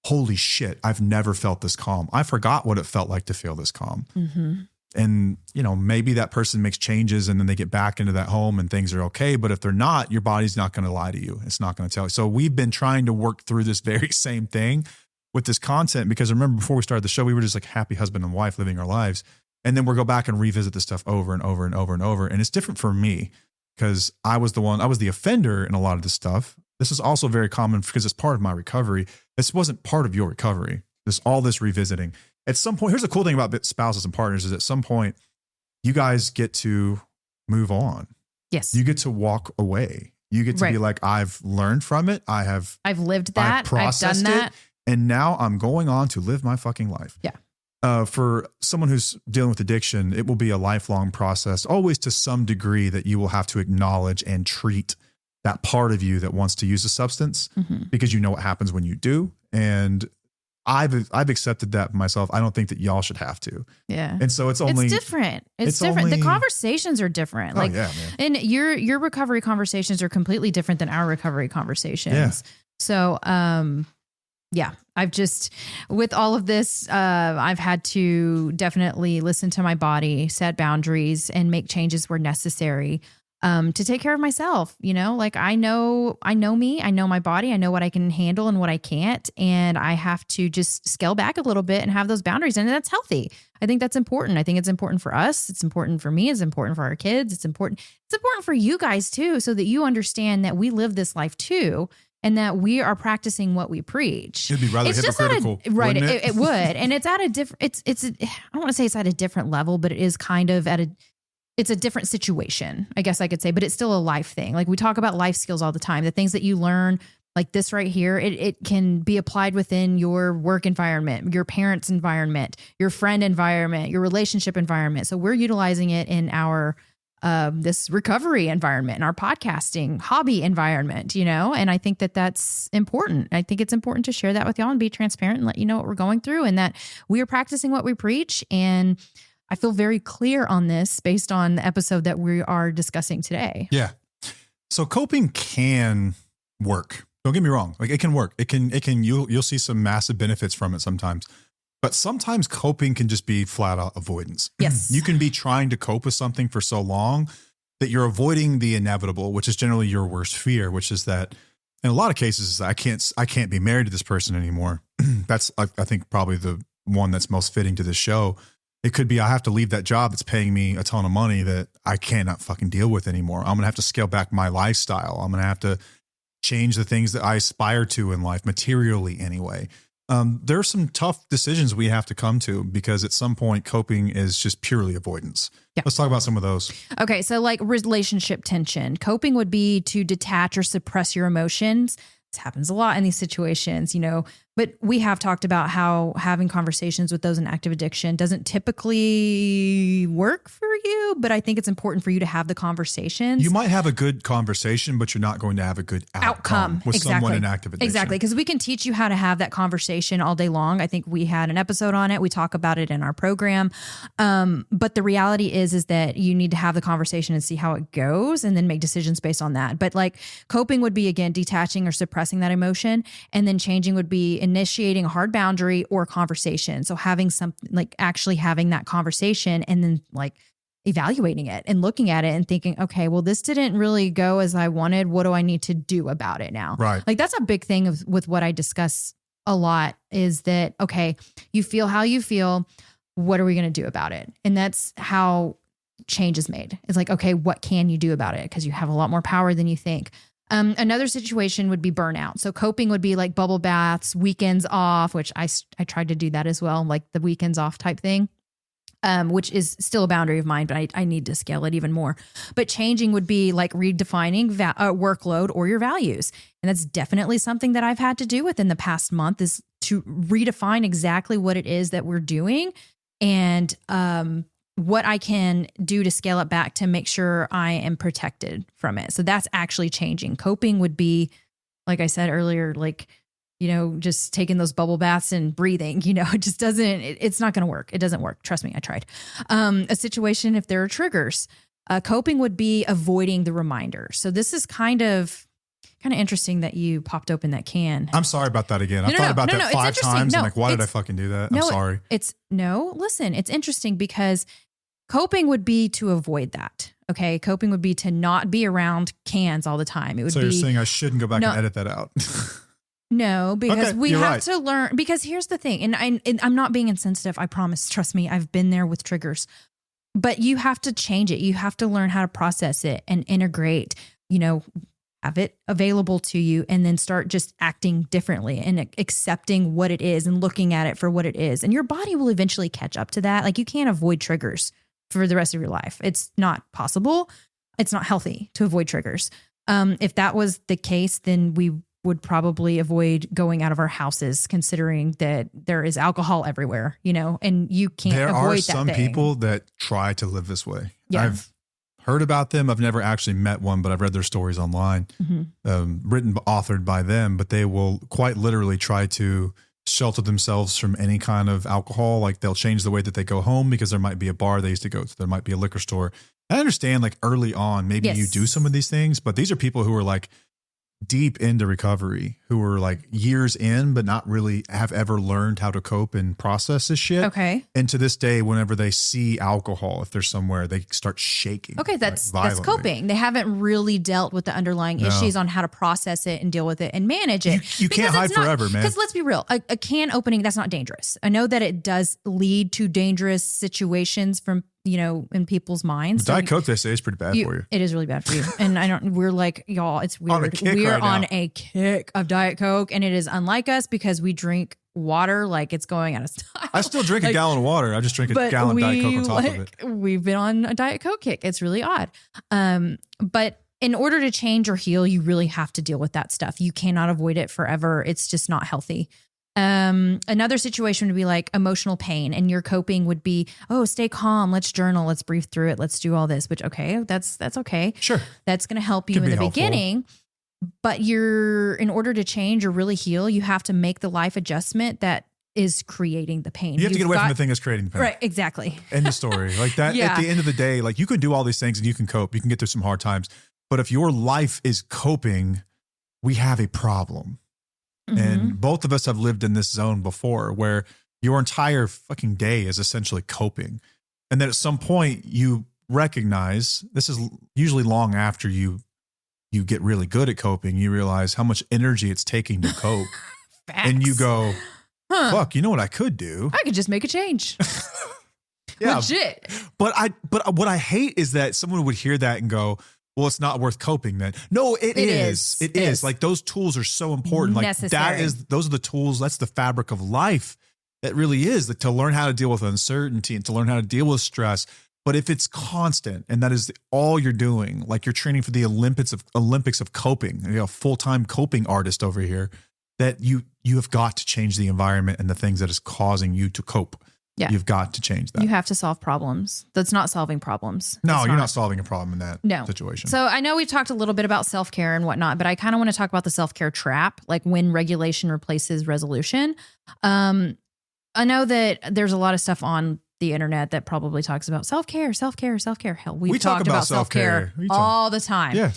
holy shit, I've never felt this calm. I forgot what it felt like to feel this calm. Mm-hmm. And, maybe that person makes changes and then they get back into that home and things are okay. But if they're not, your body's not going to lie to you. It's not going to tell you. So we've been trying to work through this very same thing with this content, because remember before we started the show, we were just like happy husband and wife living our lives. And then we'll go back and revisit this stuff over and over and over and over. And it's different for me because I was the offender in a lot of this stuff. this is also very common because it's part of my recovery. This wasn't part of your recovery. All this revisiting. At some point, here's the cool thing about spouses and partners is at some point, you guys get to move on. Yes. You get to walk away. You get to be like, I've learned from it. I've lived that. I've processed it. And now I'm going on to live my fucking life. Yeah. For someone who's dealing with addiction, it will be a lifelong process, always to some degree that you will have to acknowledge and treat that part of you that wants to use a substance because you know what happens when you do. And I've accepted that myself. I don't think that y'all should have to. Yeah. And so it's different. It's different. The conversations are different. Like, man. And your recovery conversations are completely different than our recovery conversations. Yeah. So, I've just, with all of this, I've had to definitely listen to my body, set boundaries, and make changes where necessary. To take care of myself, like I know me, I know my body, I know what I can handle and what I can't. And I have to just scale back a little bit and have those boundaries. And that's healthy. I think that's important. I think it's important for us. It's important for me. It's important for our kids. It's important for you guys too, so that you understand that we live this life too. And that we are practicing what we preach. It'd be rather hypocritical. Right. It? It would. And it's at a different, I don't want to say it's at a different level, but it is kind of it's a different situation, I guess I could say, but it's still a life thing. Like we talk about life skills all the time, the things that you learn like this right here, it can be applied within your work environment, your parents' environment, your friend environment, your relationship environment. So we're utilizing it in our this recovery environment, in our podcasting hobby environment, and I think that that's important. I think it's important to share that with y'all and be transparent and let you know what we're going through and that we are practicing what we preach. And I feel very clear on this based on the episode that we are discussing today. Yeah. So coping can work. Don't get me wrong. Like it can work. You'll see some massive benefits from it sometimes, but sometimes coping can just be flat out avoidance. Yes. You can be trying to cope with something for so long that you're avoiding the inevitable, which is generally your worst fear, which is that in a lot of cases, I can't be married to this person anymore. That's, I think, probably the one that's most fitting to this show. It could be I have to leave that job that's paying me a ton of money that I cannot fucking deal with anymore. I'm going to have to scale back my lifestyle. I'm going to have to change the things that I aspire to in life, materially anyway. There are some tough decisions we have to come to because at some point coping is just purely avoidance. Yeah. Let's talk about some of those. Okay. So like relationship tension, coping would be to detach or suppress your emotions. This happens a lot in these situations, but we have talked about how having conversations with those in active addiction doesn't typically work for you, but I think it's important for you to have the conversations. You might have a good conversation, but you're not going to have a good outcome with someone in active addiction. Exactly. Because we can teach you how to have that conversation all day long. I think we had an episode on it. We talk about it in our program. But the reality is that you need to have the conversation and see how it goes and then make decisions based on that. But like coping would be, again, detaching or suppressing that emotion, and then changing would be initiating a hard boundary or conversation. So having something like actually having that conversation and then like evaluating it and looking at it and thinking, okay, well, this didn't really go as I wanted. What do I need to do about it now? Right. Like that's a big thing with what I discuss a lot is that, okay, you feel how you feel. What are we going to do about it? And that's how change is made. It's like, okay, what can you do about it? Because you have a lot more power than you think. Another situation would be burnout. So coping would be like bubble baths, weekends off, which I tried to do that as well, like the weekends off type thing, which is still a boundary of mine, but I need to scale it even more. But changing would be like redefining workload or your values. And that's definitely something that I've had to do within the past month is to redefine exactly what it is that we're doing and what I can do to scale it back to make sure I am protected from it. So that's actually changing. Coping would be, like I said earlier, like, just taking those bubble baths and breathing, it just doesn't, it's not going to work. It doesn't work. Trust me, I tried. A situation, if there are triggers, coping would be avoiding the reminder. So this is kind of interesting that you popped open that can. I'm sorry about that again. I thought about that 5 times. I'm like, why did I fucking do that? I'm sorry. Listen, it's interesting because coping would be to avoid that. Okay. Coping would be to not be around cans all the time. It would you're saying I shouldn't go back and edit that out. No, because we have to learn, because here's the thing. And I'm not being insensitive. I promise. Trust me. I've been there with triggers, but you have to change it. You have to learn how to process it and integrate, have it available to you, and then start just acting differently and accepting what it is and looking at it for what it is. And your body will eventually catch up to that. Like, you can't avoid triggers for the rest of your life. It's not possible. It's not healthy to avoid triggers. If that was the case, then we would probably avoid going out of our houses, considering that there is alcohol everywhere, and you can't avoid that. There are some people that try to live this way. Yeah. I've heard about them. I've never actually met one, but I've read their stories online, authored by them, but they will quite literally try to shelter themselves from any kind of alcohol. Like, they'll change the way that they go home because there might be a bar they used to go to. There might be a liquor store. I understand, like, early on, maybe you do some of these things, but these are people who are like deep into recovery, who are like years in, but not really have ever learned how to cope and process this shit. Okay. And to this day, whenever they see alcohol, if they're somewhere, they start shaking. Okay. That's coping. They haven't really dealt with the underlying issues on how to process it and deal with it and manage it. You can't hide forever, man. Because let's be real, a can opening, that's not dangerous. I know that it does lead to dangerous situations from, in people's minds. Diet Coke, they say, is pretty bad for you. It is really bad for you. And we're like, y'all, it's weird. We're on a kick of Diet Coke, and it is unlike us because we drink water like it's going out of style. I still drink a gallon of water. I just drink a gallon of Diet Coke on top of it. We've been on a Diet Coke kick. It's really odd. But in order to change or heal, you really have to deal with that stuff. You cannot avoid it forever. It's just not healthy. Another situation would be like emotional pain, and your coping would be, oh, stay calm. Let's journal. Let's breathe through it. Let's do all this, which, okay, that's okay. Sure. That's going to help you in the beginning, but in order to change or really heal, you have to make the life adjustment that is creating the pain. You have to get away from the thing that's creating the pain. Right. Exactly. End of story. Like that. At the end of the day, like, you can do all these things and you can cope. You can get through some hard times, but if your life is coping, we have a problem. And both of us have lived in this zone before, where your entire fucking day is essentially coping. And then at some point you recognize, this is usually long after you get really good at coping, you realize how much energy it's taking to cope. And you go, fuck, you know what I could do? I could just make a change. Yeah. Legit. But what I hate is that someone would hear that and go, well, it's not worth coping then. No, it is. It is. Like, those tools are so important. Like, necessary. Those are the tools. That's the fabric of life. That really is, that to learn how to deal with uncertainty and to learn how to deal with stress. But if it's constant and that is all you're doing, like you're training for the Olympics of coping, full-time coping artist over here, that you have got to change the environment and the things that is causing you to cope. Yeah. You've got to change that. You have to solve problems. That's not solving problems. No, you're not solving a problem in that situation. So I know we've talked a little bit about self-care and whatnot, but I kind of want to talk about the self-care trap, like when regulation replaces resolution. I know that there's a lot of stuff on the internet that probably talks about self-care. Hell, we talk about self-care all the time. Yeah.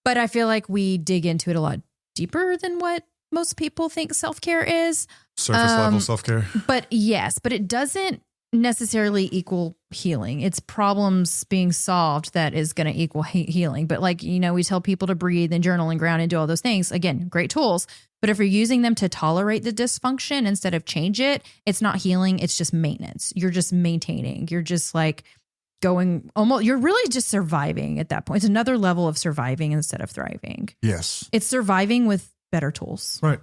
But I feel like we dig into it a lot deeper than what most people think self-care is. Surface level self-care. But it doesn't necessarily equal healing. It's problems being solved that is going to equal healing. But we tell people to breathe and journal and ground and do all those things. Again, great tools. But if you're using them to tolerate the dysfunction instead of change it, it's not healing. It's just maintenance. You're just maintaining. You're just like you're really just surviving at that point. It's another level of surviving instead of thriving. Yes. It's surviving with better tools. Right.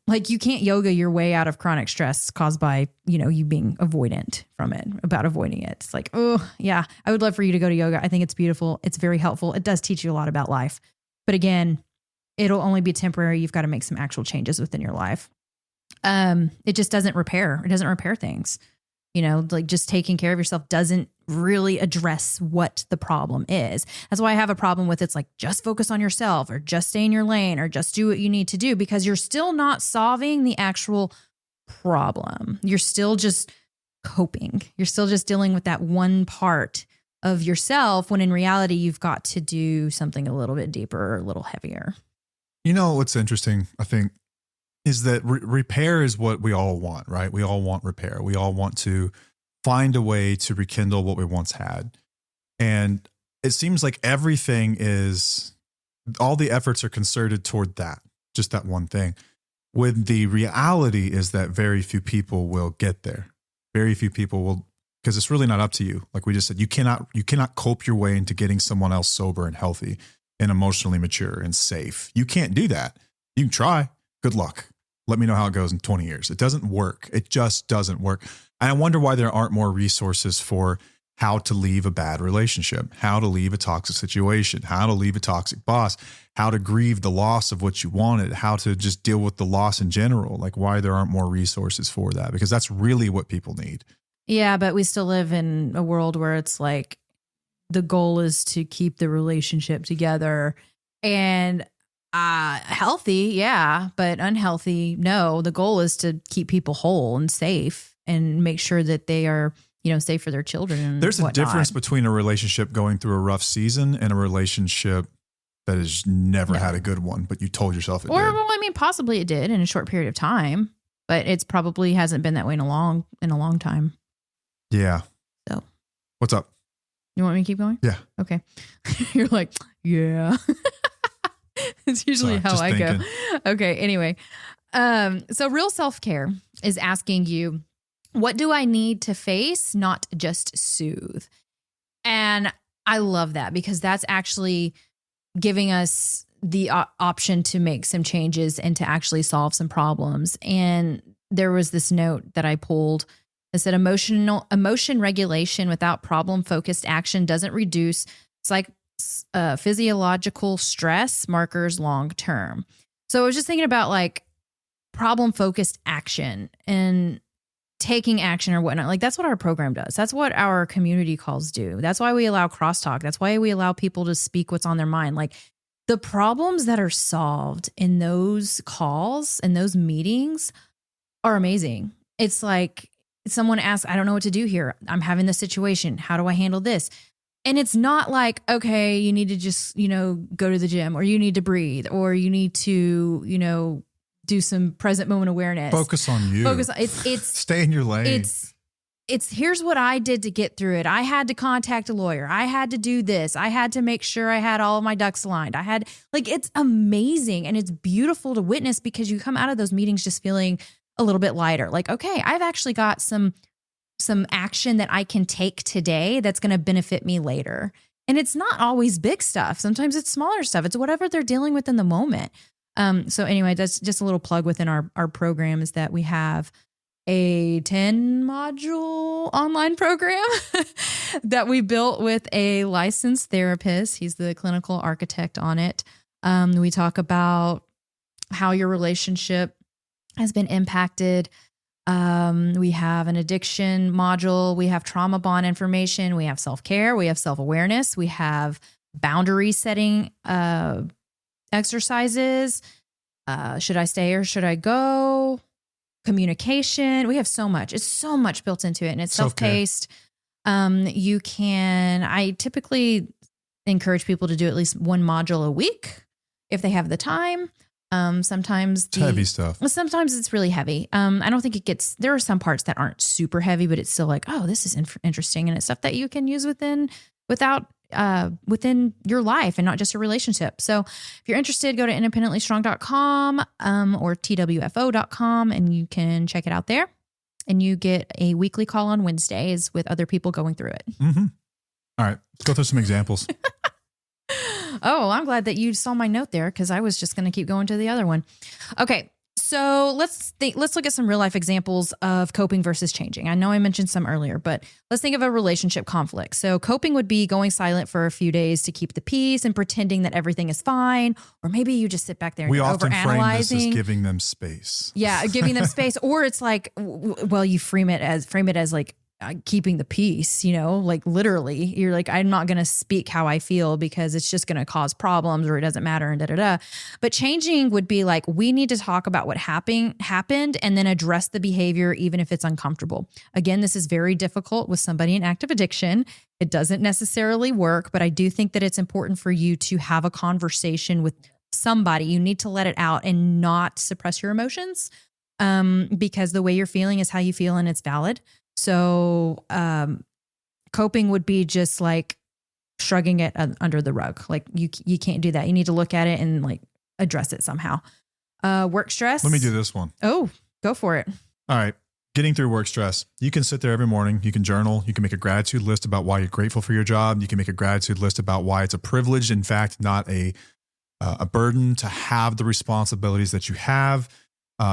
Like, you can't yoga your way out of chronic stress caused by, you being avoidant from it, about avoiding it. It's like, oh yeah, I would love for you to go to yoga. I think it's beautiful. It's very helpful. It does teach you a lot about life. But again, it'll only be temporary. You've got to make some actual changes within your life. It just doesn't repair. It doesn't repair things. Like, just taking care of yourself doesn't really address what the problem is. That's why I have a problem with it's like, just focus on yourself, or just stay in your lane, or just do what you need to do, because you're still not solving the actual problem. You're still just coping. You're still just dealing with that one part of yourself, when in reality, you've got to do something a little bit deeper or a little heavier. What's interesting, I think, is that repair is what we all want, right? We all want repair. We all want to find a way to rekindle what we once had. And it seems like all the efforts are concerted toward that, just that one thing. When the reality is that very few people will get there. Very few people will because it's really not up to you. Like we just said, you cannot cope your way into getting someone else sober and healthy and emotionally mature and safe. You can't do that. You can try. Good luck. Let me know how it goes in 20 years. It doesn't work. It just doesn't work. And I wonder why there aren't more resources for how to leave a bad relationship, how to leave a toxic situation, how to leave a toxic boss, how to grieve the loss of what you wanted, how to just deal with the loss in general. Like why there aren't more resources for that, because that's really what people need. Yeah, but we still live in a world where it's like the goal is to keep the relationship together and healthy. Yeah, but unhealthy. No, the goal is to keep people whole and safe and make sure that they are, safe for their children. And there's whatnot. a difference between a relationship going through a rough season and a relationship that has never had a good one, but you told yourself it did. Well, I mean, possibly it did in a short period of time, but it's probably hasn't been that way in a long time. Yeah. So what's up? You want me to keep going? Yeah. Okay. You're like, yeah. It's usually how I go. Okay. Anyway. So real self-care is asking you, what do I need to face, not just soothe? And I love that because that's actually giving us the option to make some changes and to actually solve some problems. And there was this note that I pulled that said emotion regulation without problem-focused action doesn't reduce physiological stress markers long-term. So I was just thinking about like problem-focused action and taking action or whatnot. Like that's what our program does. That's what our community calls do. That's why we allow crosstalk. That's why we allow people to speak what's on their mind. Like the problems that are solved in those calls and those meetings are amazing. It's like someone asks, I don't know what to do here. I'm having this situation. How do I handle this? And it's not like, okay, you need to just, go to the gym or you need to breathe or you need to, do some present moment awareness. Focus on you. It's stay in your lane. It's here's what I did to get through it. I had to contact a lawyer. I had to do this. I had to make sure I had all of my ducks aligned. It's amazing. And it's beautiful to witness because you come out of those meetings just feeling a little bit lighter. Like, okay, I've actually got some action that I can take today that's going to benefit me later. And it's not always big stuff. Sometimes it's smaller stuff. It's whatever they're dealing with in the moment. So anyway, that's just a little plug within our program is that we have a 10-module online program that we built with a licensed therapist. He's the clinical architect on it. We talk about how your relationship has been impacted. We have an addiction module. We have trauma bond information. We have self-care. We have self-awareness. We have boundary setting exercises. Should I stay or should I go? Communication. We have so much. It's so much built into it, and it's self-paced. I typically encourage people to do at least one module a week if they have the time. Sometimes it's heavy stuff. Sometimes it's really heavy. I don't think there are some parts that aren't super heavy, but it's still like, oh, this is interesting. And it's stuff that you can use within your life and not just a relationship. So if you're interested, go to independentlystrong.com, or twfo.com and you can check it out there. And you get a weekly call on Wednesdays with other people going through it. Mm-hmm. All right, let's go through some examples. Oh, I'm glad that you saw my note there because I was just going to keep going to the other one. Okay, so let's look at some real life examples of coping versus changing. I know I mentioned some earlier, but let's think of a relationship conflict. So coping would be going silent for a few days to keep the peace and pretending that everything is fine. Or maybe you just sit back there and we you're often frame this as overanalyzing. Giving them space. Yeah, giving them space. Or it's like, well, you frame it as like, keeping the peace, like literally you're like, I'm not going to speak how I feel because it's just going to cause problems or it doesn't matter and da-da-da. But changing would be like, we need to talk about what happened and then address the behavior, even if it's uncomfortable. Again, this is very difficult with somebody in active addiction. It doesn't necessarily work, but I do think that it's important for you to have a conversation with somebody. You need to let it out and not suppress your emotions, because the way you're feeling is how you feel and it's valid. So coping would be just like shrugging it under the rug. Like you can't do that. You need to look at it and like address it somehow. Work stress. Let me do this one. Oh, go for it. All right. Getting through work stress. You can sit there every morning. You can journal. You can make a gratitude list about why you're grateful for your job. You can make a gratitude list about why it's a privilege, in fact, not a burden to have the responsibilities that you have.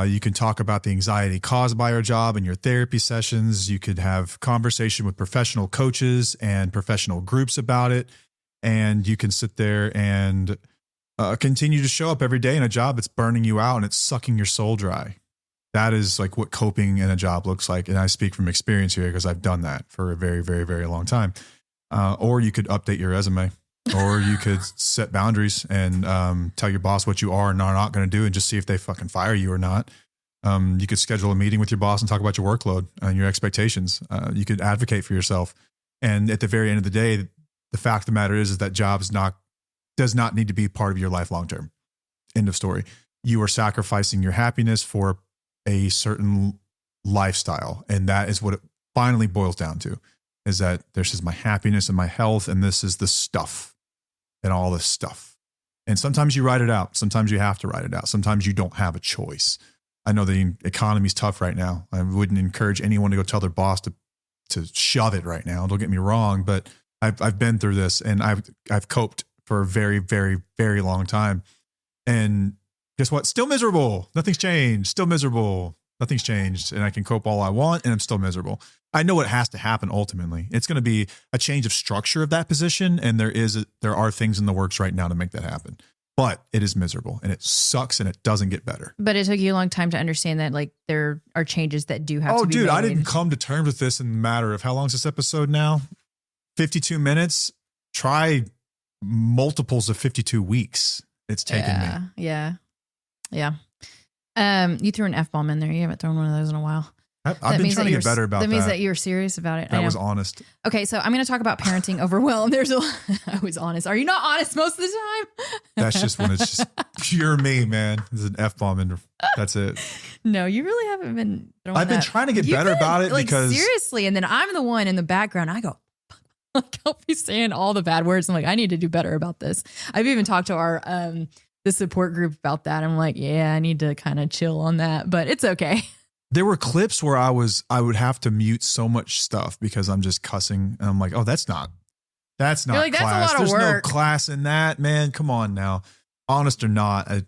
You can talk about the anxiety caused by your job in your therapy sessions. You could have conversation with professional coaches and professional groups about it. And you can sit there and continue to show up every day in a job that's burning you out and it's sucking your soul dry. That is like what coping in a job looks like. And I speak from experience here because I've done that for a very, very, very long time. Or you could update your resume, or you could set boundaries and tell your boss what you are and are not going to do and just see if they fucking fire you or not. You could schedule a meeting with your boss and talk about your workload and your expectations. You could advocate for yourself. And at the very end of the day, the fact of the matter is that job does not need to be part of your life long term. End of story. You are sacrificing your happiness for a certain lifestyle. And that is what it finally boils down to, is that this is my happiness and my health, and this is the stuff and all this stuff. And sometimes you write it out. Sometimes you have to write it out. Sometimes you don't have a choice. I know the economy's tough right now. I wouldn't encourage anyone to go tell their boss to shove it right now. Don't get me wrong, but I've been through this, and I've coped for a very, very, very long time. And guess what? Still miserable. Nothing's changed. Still miserable. Nothing's changed. And I can cope all I want, and I'm still miserable. I know what has to happen ultimately. It's going to be a change of structure of that position. And there are things in the works right now to make that happen. But it is miserable, and it sucks, and it doesn't get better. But it took you a long time to understand that, like, there are changes that do have to be made. I didn't come to terms with this in the matter of how long is this episode now? 52 minutes. Try multiples of 52 weeks. It's taken me. Yeah. You threw an F-bomb in there. You haven't thrown one of those in a while. I've been trying to get better about that. That means that you're serious about it. That was honest. Okay, so I'm going to talk about parenting overwhelm. I was honest. Are you not honest most of the time? That's just when it's just pure me, man. There's an F-bomb and that's it. No, you really haven't been throwing I've been trying to get better about it, like, because seriously. And then I'm the one in the background. I go, like, I'll be saying all the bad words. I'm like, I need to do better about this. I've even talked to our the support group about that. I'm like, yeah, I need to kind of chill on that, but it's okay. There were clips where I would have to mute so much stuff because I'm just cussing. And I'm like, oh, that's not like, class. That's a lot of There's work. No class in that, man. Come on now. Honest or not, I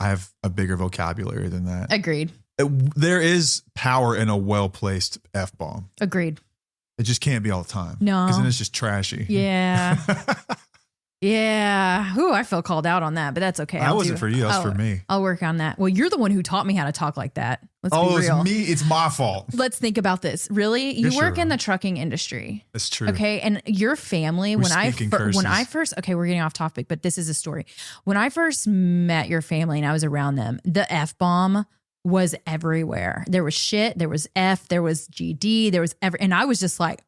have a bigger vocabulary than that. Agreed. There is power in a well-placed F-bomb. Agreed. It just can't be all the time. No. Because then it's just trashy. Yeah. Yeah. Ooh, I feel called out on that, but that's okay. That wasn't for you. That was for me. I'll work on that. Well, you're the one who taught me how to talk like that. Let's be real. It's me. It's my fault. Let's think about this. Really? You work in the trucking industry. That's true. Okay. And your family, when I first, okay, we're getting off topic, but this is a story. When I first met your family and I was around them, the F-bomb was everywhere. There was shit. There was F. There was GD. There was and I was just like,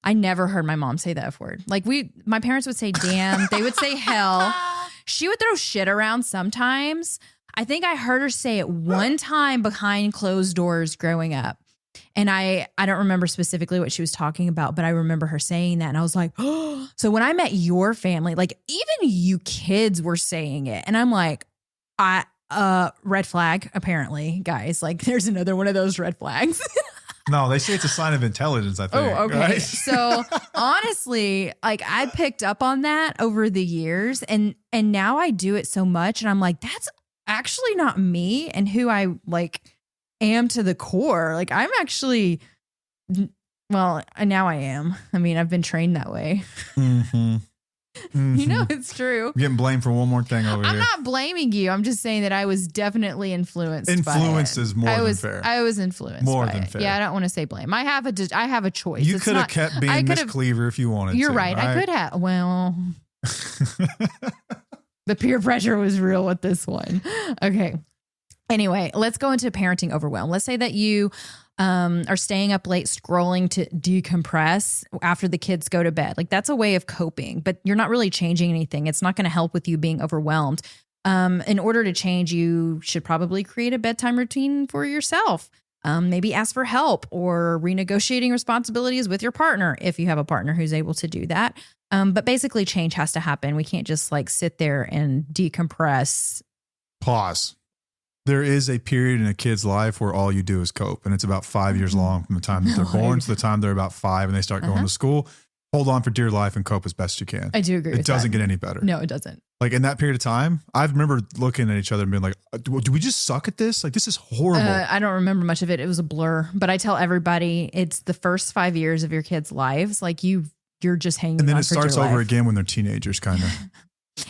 I never heard my mom say the F word. Like my parents would say damn. They would say hell. She would throw shit around sometimes. I think I heard her say it one time behind closed doors growing up. And I don't remember specifically what she was talking about, but I remember her saying that. And I was like, oh. So when I met your family, like even you kids were saying it. And I'm like, red flag, apparently, guys. Like there's another one of those red flags. No, they say it's a sign of intelligence, I think. Oh, okay. Right? So honestly, like I picked up on that over the years and now I do it so much and I'm like, that's actually not me and who I like am to the core. Like I'm actually, well, now I am. I mean, I've been trained that way. Mm-hmm. Mm-hmm. You know, it's true. I'm getting blamed for one more thing over here. I'm not blaming you. I'm just saying that I was definitely influenced. Influenced is more than fair. I was influenced. More by than it. fair. Yeah, I don't want to say blame. I have a choice. You could have kept being Miss Cleaver if you wanted to. You're right. I could have. Well, the peer pressure was real with this one. Okay. Anyway, let's go into parenting overwhelm. Let's say that you are staying up late scrolling to decompress after the kids go to bed. Like that's a way of coping, but you're not really changing anything. It's not going to help with you being overwhelmed. In order to change, you should probably create a bedtime routine for yourself. Maybe ask for help or renegotiating responsibilities with your partner if you have a partner who's able to do that. But basically change has to happen. We can't just like sit there and decompress. Pause. there is a period in a kid's life where all you do is cope. And it's about 5 years long from the time that they're born to the time they're about 5 and they start going to school. Hold on for dear life and cope as best you can. I do agree with that. It doesn't get any better. No, it doesn't. Like in that period of time, I remember looking at each other and being like, do we just suck at this? Like, this is horrible. I don't remember much of it. It was a blur, but I tell everybody it's the first 5 years of your kids' lives. Like you're just hanging on. And then it for dear starts over life. again when they're teenagers, kind of.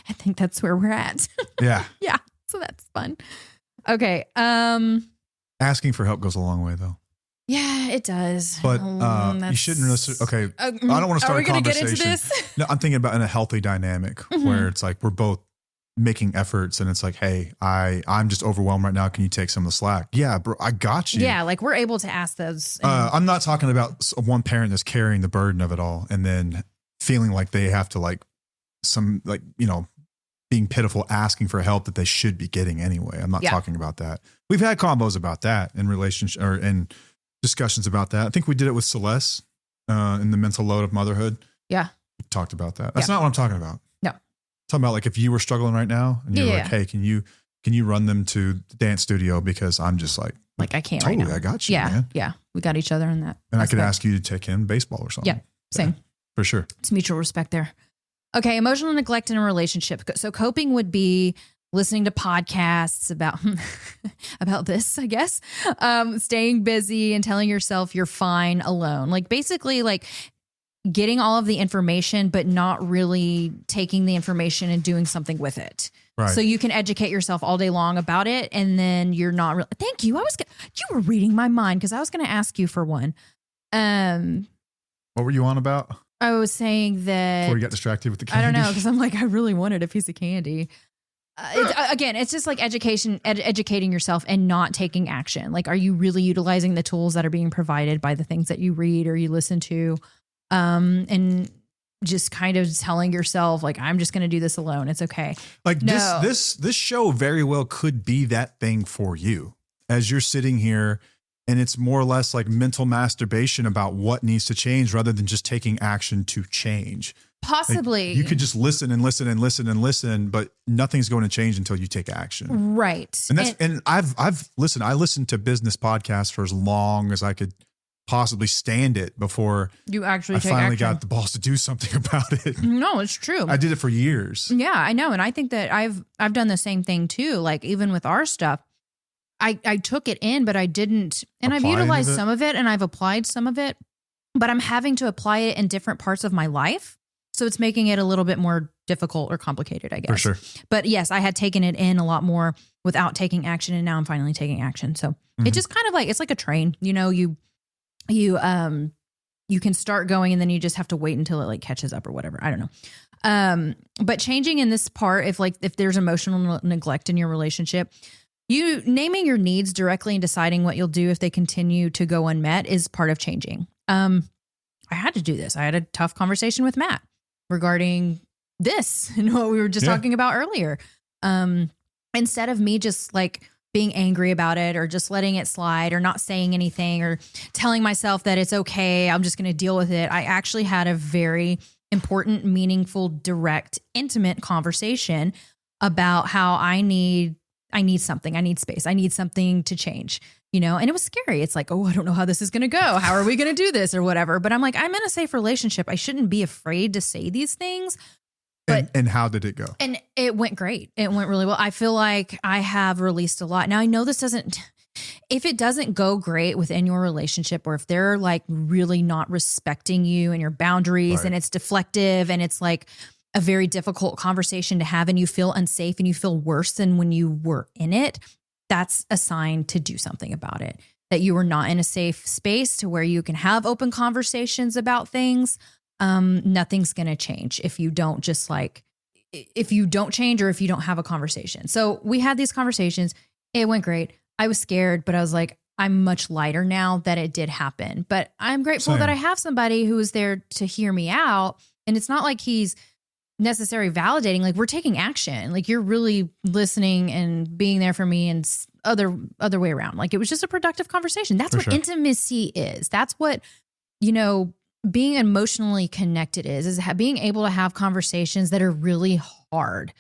I think that's where we're at. Yeah. Yeah. So that's fun. Okay. Asking for help goes a long way though. Yeah, it does. But you shouldn't necessarily. Okay, I don't want to start a conversation. Get into this? No, I'm thinking about in a healthy dynamic where it's like we're both making efforts, and it's like, hey, I'm just overwhelmed right now. Can you take some of the slack? Yeah, bro, I got you. Yeah, like we're able to ask those. I'm not talking about one parent that's carrying the burden of it all, and then feeling like they have to being pitiful, asking for help that they should be getting anyway. I'm not talking about that. We've had combos about that in relationship or in discussions about that. I think we did it with Celeste in the mental load of motherhood. Yeah. We talked about that. That's not what I'm talking about. No. I'm talking about like if you were struggling right now and you're like, hey, can you run them to the dance studio because I'm just like I can't totally, right now. I got you, man. Yeah. We got each other in that. And I could ask you to take him baseball or something. Yeah. Same. Yeah, for sure. It's mutual respect there. Okay. Emotional neglect in a relationship. So coping would be listening to podcasts about this, I guess, staying busy and telling yourself you're fine alone. Like basically like getting all of the information, but not really taking the information and doing something with it. Right. So you can educate yourself all day long about it. And then you're not really, thank you. You were reading my mind because I was going to ask you for one. What were you on about? I was saying that before you got distracted with the candy. I don't know. Cause I'm like, I really wanted a piece of candy. It's just like educating yourself and not taking action. Like, are you really utilizing the tools that are being provided by the things that you read or you listen to? And just kind of telling yourself like, I'm just going to do this alone. It's okay. Like this show very well could be that thing for you as you're sitting here. And it's more or less like mental masturbation about what needs to change rather than just taking action to change. Possibly. Like you could just listen and listen and listen and listen, but nothing's going to change until you take action. Right. And I've listened. I listened to business podcasts for as long as I could possibly stand it before you actually finally got the balls to do something about it. No, it's true. I did it for years. Yeah, I know. And I think that I've done the same thing too. Like even with our stuff, I took it in, but I didn't, and I've utilized some of it and I've applied some of it, but I'm having to apply it in different parts of my life. So it's making it a little bit more difficult or complicated, I guess. For sure. But yes, I had taken it in a lot more without taking action. And now I'm finally taking action. So it just kind of like, it's like a train, you know, you can start going and then you just have to wait until it like catches up or whatever. I don't know. But changing in this part, if there's emotional neglect in your relationship, you naming your needs directly and deciding what you'll do if they continue to go unmet is part of changing. I had to do this. I had a tough conversation with Matt regarding this and what we were just talking about earlier. Instead of me just like being angry about it or just letting it slide or not saying anything or telling myself that it's okay, I'm just going to deal with it. I actually had a very important, meaningful, direct, intimate conversation about how I need something. I need space. I need something to change, you know? And it was scary. It's like, oh, I don't know how this is going to go. How are we going to do this or whatever? But I'm like, I'm in a safe relationship. I shouldn't be afraid to say these things. But, and how did it go? And it went great. It went really well. I feel like I have released a lot. Now I know if it doesn't go great within your relationship, or if they're like really not respecting you and your boundaries and it's deflective and it's like a very difficult conversation to have and you feel unsafe and you feel worse than when you were in it, that's a sign to do something about it, that you are not in a safe space to where you can have open conversations about things. Nothing's going to change if you don't change or if you don't have a conversation. So we had these conversations. It went great. I was scared, but I was like, I'm much lighter now that it did happen, but I'm grateful that I have somebody who is there to hear me out. And it's not like he's necessarily validating, like we're taking action, like you're really listening and being there for me and other way around. Like it was just a productive conversation. That's what intimacy is. That's what, you know, being emotionally connected is being able to have conversations that are really hard.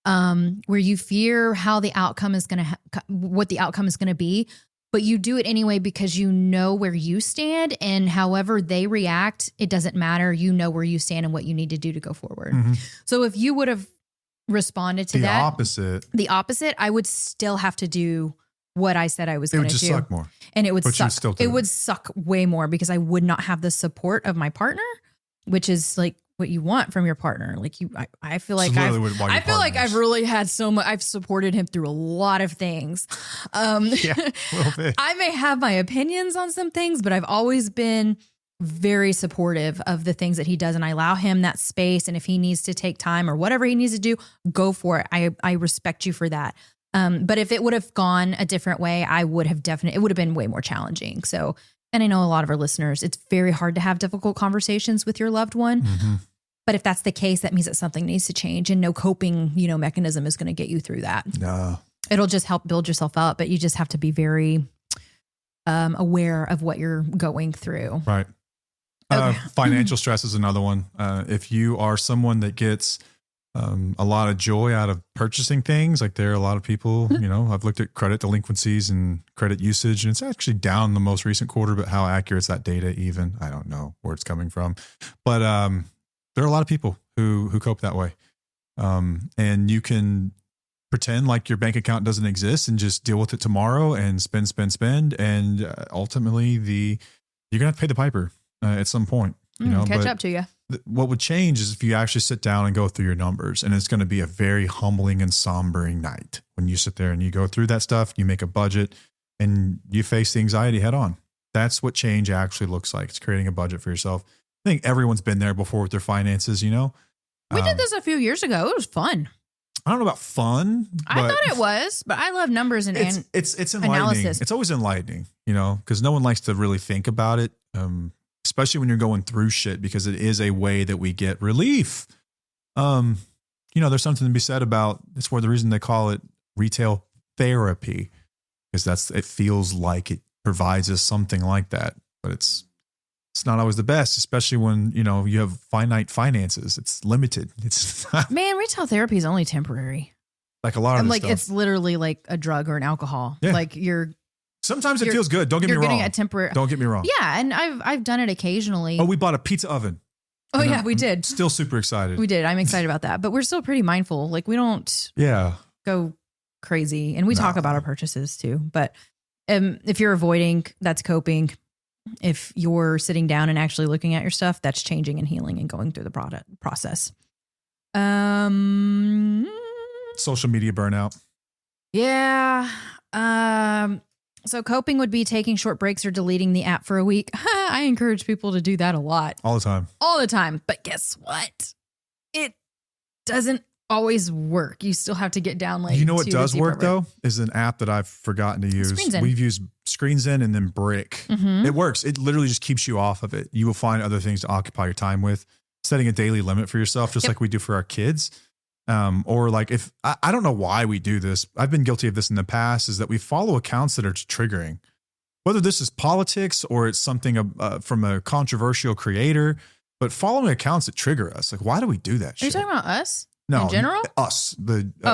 where you fear how the outcome is going to, what the outcome is going to be, but you do it anyway because you know where you stand, and however they react, it doesn't matter. You know where you stand and what you need to do to go forward. So if you would have responded to the opposite, I would still have to do what I said I was going to do. It would just suck more. And it would suck. It would suck way more because I would not have the support of my partner, which is like what you want from your partner. Like I feel like I've really had so much. I've supported him through a lot of things. Yeah, a little bit. I may have my opinions on some things, but I've always been very supportive of the things that he does, and I allow him that space. And if he needs to take time or whatever he needs to do, go for it. I respect you for that. But if it would have gone a different way, I would have it would have been way more challenging. So, and I know a lot of our listeners, it's very hard to have difficult conversations with your loved one. But if that's the case, that means that something needs to change, and no coping, mechanism is going to get you through that. No, it'll just help build yourself up, but you just have to be very aware of what you're going through. Right. Okay. Financial stress is another one. If you are someone that gets a lot of joy out of purchasing things, like there are a lot of people, I've looked at credit delinquencies and credit usage, and it's actually down the most recent quarter, but how accurate is that data even? I don't know where it's coming from. But there are a lot of people who cope that way. And you can pretend like your bank account doesn't exist and just deal with it tomorrow and spend. And ultimately you're going to have to pay the piper at some point. Catch up to you. What would change is if you actually sit down and go through your numbers, and it's going to be a very humbling and sombering night when you sit there and you go through that stuff, you make a budget, and you face the anxiety head on. That's what change actually looks like. It's creating a budget for yourself. I think everyone's been there before with their finances, We did this a few years ago. It was fun. I don't know about fun. I thought it was, but I love numbers and it's enlightening. Analysis. It's always enlightening, because no one likes to really think about it. Especially when you're going through shit, because it is a way that we get relief. There's something to be said about, it's for the reason they call it retail therapy, because it feels like it provides us something like that, but it's not always the best, especially when, you have finite finances. It's limited. It's man, retail therapy is only temporary. Like a lot of stuff. It's literally like a drug or an alcohol. Yeah. Like sometimes it feels good. Don't get me wrong. Don't get me wrong. Yeah, and I've done it occasionally. Oh, we bought a pizza oven. Oh yeah, we did. Still super excited. We did. I'm excited about that, but we're still pretty mindful. Like we don't go crazy, and we talk about our purchases too. But if you're avoiding, that's coping. If you're sitting down and actually looking at your stuff, that's changing and healing and going through the process. Social media burnout. Yeah. So coping would be taking short breaks or deleting the app for a week. I encourage people to do that a lot. All the time. But guess what? It doesn't always work. You still have to get down like. What does work though is an app that I've forgotten to use. We've used Screens In and then Brick. It works. It literally just keeps you off of it. You will find other things to occupy your time with. Setting a daily limit for yourself, just like we do for our kids. Or like if I don't know why we do this. I've been guilty of this in the past, is that we follow accounts that are triggering, whether this is politics or it's something from a controversial creator, but following accounts that trigger us. Like, why do we do that? Are you talking about us? No, in general? Us.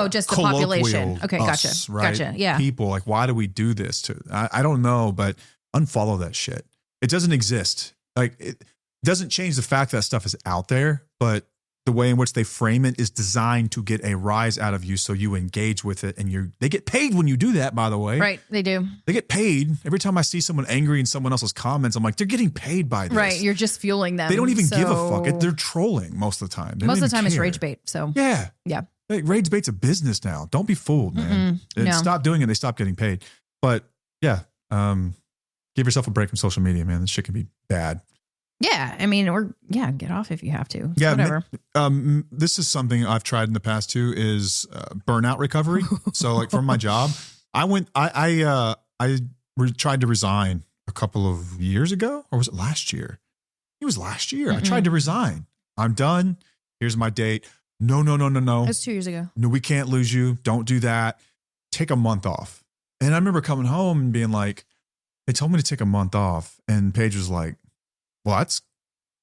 Just the population. Okay. Us, gotcha. Right? Gotcha. Yeah. People, like, why do we do this to, I don't know, but unfollow that shit. It doesn't exist. Like it doesn't change the fact that stuff is out there, but the way in which they frame it is designed to get a rise out of you, so you engage with it, and they get paid when you do that, by the way. Right, they do. They get paid. Every time I see someone angry in someone else's comments, I'm like, they're getting paid by this. Right, you're just fueling them. They don't even give a fuck. They're trolling most of the time. Most of the time it's rage bait, so. Yeah. Yeah. Hey, rage bait's a business now. Don't be fooled, man. Stop doing it. They stop getting paid. But yeah, give yourself a break from social media, man. This shit can be bad. Yeah, I mean, get off if you have to. Yeah, whatever. This is something I've tried in the past too, is burnout recovery. So like from my job, I tried to resign a couple of years ago, or was it last year? It was last year. I tried to resign. I'm done. Here's my date. No. It was 2 years ago. No, we can't lose you. Don't do that. Take a month off. And I remember coming home and being like, they told me to take a month off. And Paige was like, well, that's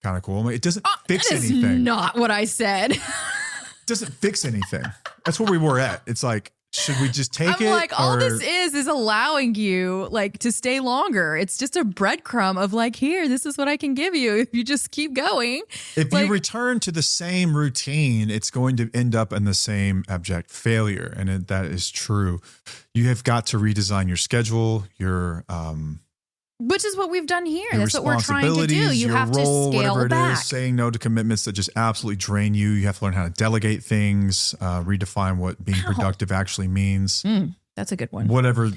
kind of cool. I mean, it doesn't fix anything. Not what I said. It doesn't fix anything. That's where we were at. It's like, should we just take it? I'm like, all this is allowing you like to stay longer. It's just a breadcrumb of like, here, this is what I can give you if you just keep going. If you return to the same routine, it's going to end up in the same abject failure. And that is true. You have got to redesign your schedule, your which is what we've done here. That's what we're trying to do. You have to scale back. Saying no to commitments that just absolutely drain you. You have to learn how to delegate things, redefine what being productive actually means. That's a good one. Whatever,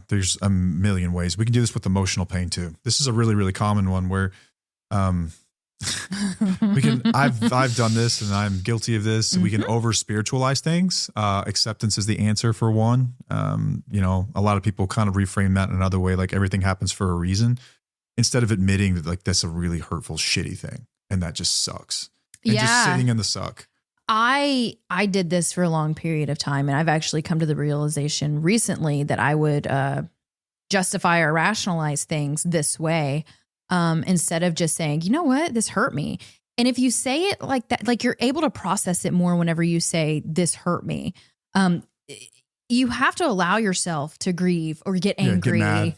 there's a million ways. We can do this with emotional pain too. This is a really, really common one where I've done this and I'm guilty of this. We can over spiritualize things. Acceptance is the answer for one. A lot of people kind of reframe that in another way, like everything happens for a reason, instead of admitting that like that's a really hurtful, shitty thing. And that just sucks. And just sitting in the suck. I did this for a long period of time. And I've actually come to the realization recently that I would justify or rationalize things this way. Instead of just saying, you know what, this hurt me. And if you say it like that, like you're able to process it more whenever you say this hurt me. You have to allow yourself to grieve or get angry,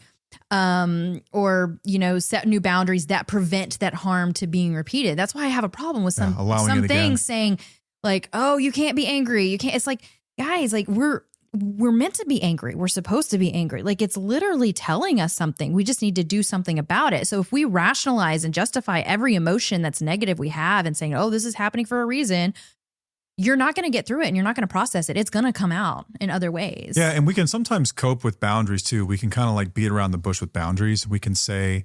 or, set new boundaries that prevent that harm to being repeated. That's why I have a problem with some things saying like, oh, you can't be angry. You can't. It's like, guys, like we're meant to be angry. We're supposed to be angry. Like it's literally telling us something. We just need to do something about it. So if we rationalize and justify every emotion that's negative we have and saying, oh, this is happening for a reason, you're not going to get through it and you're not going to process it. It's going to come out in other ways. Yeah. And we can sometimes cope with boundaries too. We can kind of like beat around the bush with boundaries. We can say,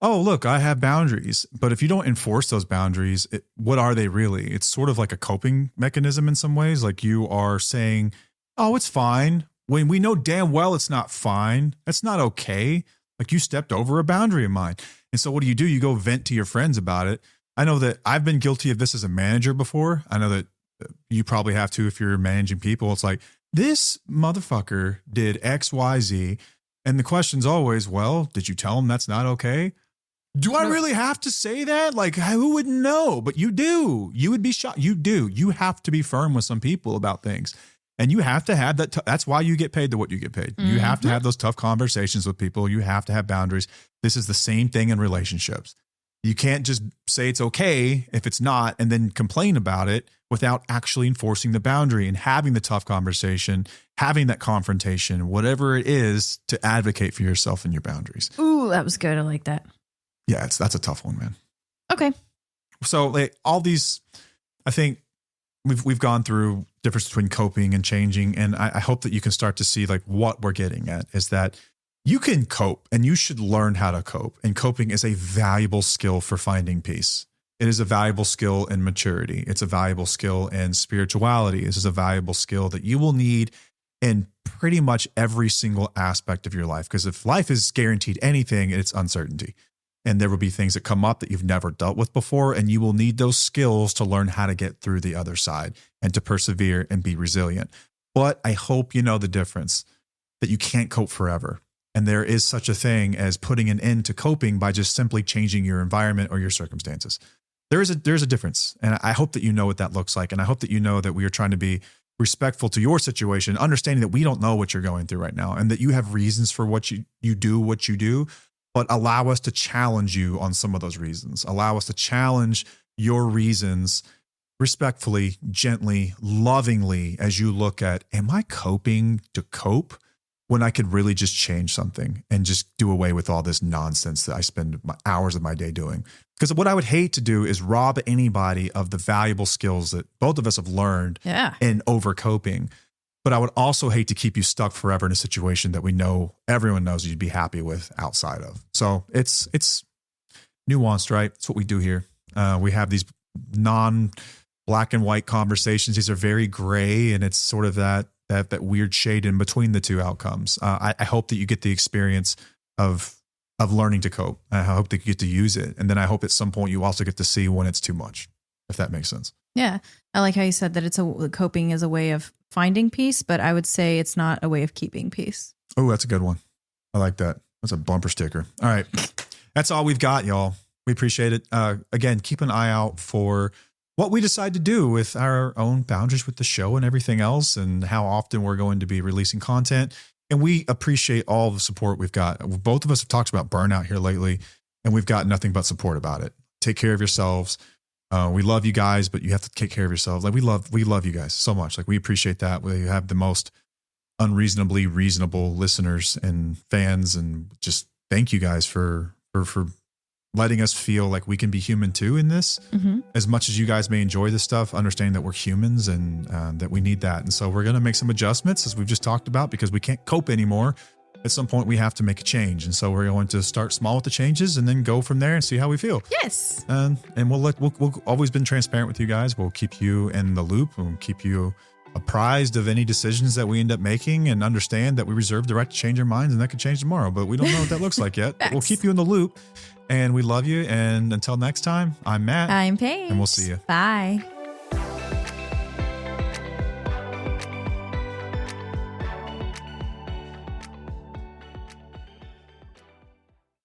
oh, look, I have boundaries. But if you don't enforce those boundaries, what are they really? It's sort of like a coping mechanism in some ways. Like you are saying, oh, it's fine. When we know damn well it's not fine. That's not okay. Like you stepped over a boundary of mine. And so what do? You go vent to your friends about it. I know that I've been guilty of this as a manager before. I know that you probably have to if you're managing people. It's like, this motherfucker did X, Y, Z. And the question's always, well, did you tell him that's not okay? Do I really have to say that? Like, who would know? But you do. You would be shocked. You do. You have to be firm with some people about things. And you have to have that. That's why you get paid what you get paid. You have to have those tough conversations with people. You have to have boundaries. This is the same thing in relationships. You can't just say it's okay if it's not and then complain about it without actually enforcing the boundary and having the tough conversation, having that confrontation, whatever it is, to advocate for yourself and your boundaries. Ooh, that was good. I like that. Yeah, that's a tough one, man. Okay. So like all these, I think we've gone through difference between coping and changing. And I hope that you can start to see like what we're getting at is that you can cope and you should learn how to cope. And coping is a valuable skill for finding peace. It is a valuable skill in maturity. It's a valuable skill in spirituality. This is a valuable skill that you will need in pretty much every single aspect of your life. Because if life is guaranteed anything, it's uncertainty. And there will be things that come up that you've never dealt with before. And you will need those skills to learn how to get through the other side and to persevere and be resilient. But I hope you know the difference, that you can't cope forever. And there is such a thing as putting an end to coping by just simply changing your environment or your circumstances. There's a difference. And I hope that you know what that looks like. And I hope that you know that we are trying to be respectful to your situation, understanding that we don't know what you're going through right now and that you have reasons for what you do, but allow us to challenge you on some of those reasons. Allow us to challenge your reasons respectfully, gently, lovingly, as you look at, am I coping to cope when I could really just change something and just do away with all this nonsense that I spend hours of my day doing? Because what I would hate to do is rob anybody of the valuable skills that both of us have learned in over coping. But I would also hate to keep you stuck forever in a situation that we know everyone knows you'd be happy with outside of. So it's nuanced, right? That's what we do here. We have these non-black and white conversations. These are very gray, and it's sort of that weird shade in between the two outcomes. I hope that you get the experience of learning to cope. I hope that you get to use it. And then I hope at some point you also get to see when it's too much, if that makes sense. Yeah. I like how you said that coping is a way of finding peace, but I would say it's not a way of keeping peace. Oh, that's a good one. I like that. That's a bumper sticker. All right. That's all we've got, y'all. We appreciate it. Again, keep an eye out for what we decide to do with our own boundaries with the show and everything else, and how often we're going to be releasing content. And we appreciate all the support we've got. Both of us have talked about burnout here lately, and we've got nothing but support about it. Take care of yourselves. We love you guys, but you have to take care of yourselves. Like we love you guys so much. Like we appreciate that. We have the most unreasonably reasonable listeners and fans, and just thank you guys for letting us feel like we can be human too in this. As much as you guys may enjoy this stuff, understanding that we're humans and that we need that. And so we're going to make some adjustments, as we've just talked about, because we can't cope anymore. At some point we have to make a change. And so we're going to start small with the changes and then go from there and see how we feel. Yes. And we'll always been transparent with you guys. We'll keep you in the loop. We'll keep you apprised of any decisions that we end up making, and understand that we reserve the right to change our minds, and that could change tomorrow, but we don't know what that looks like yet. But we'll keep you in the loop, and we love you. And until next time, I'm Matt. I'm Paige. And we'll see you. Bye.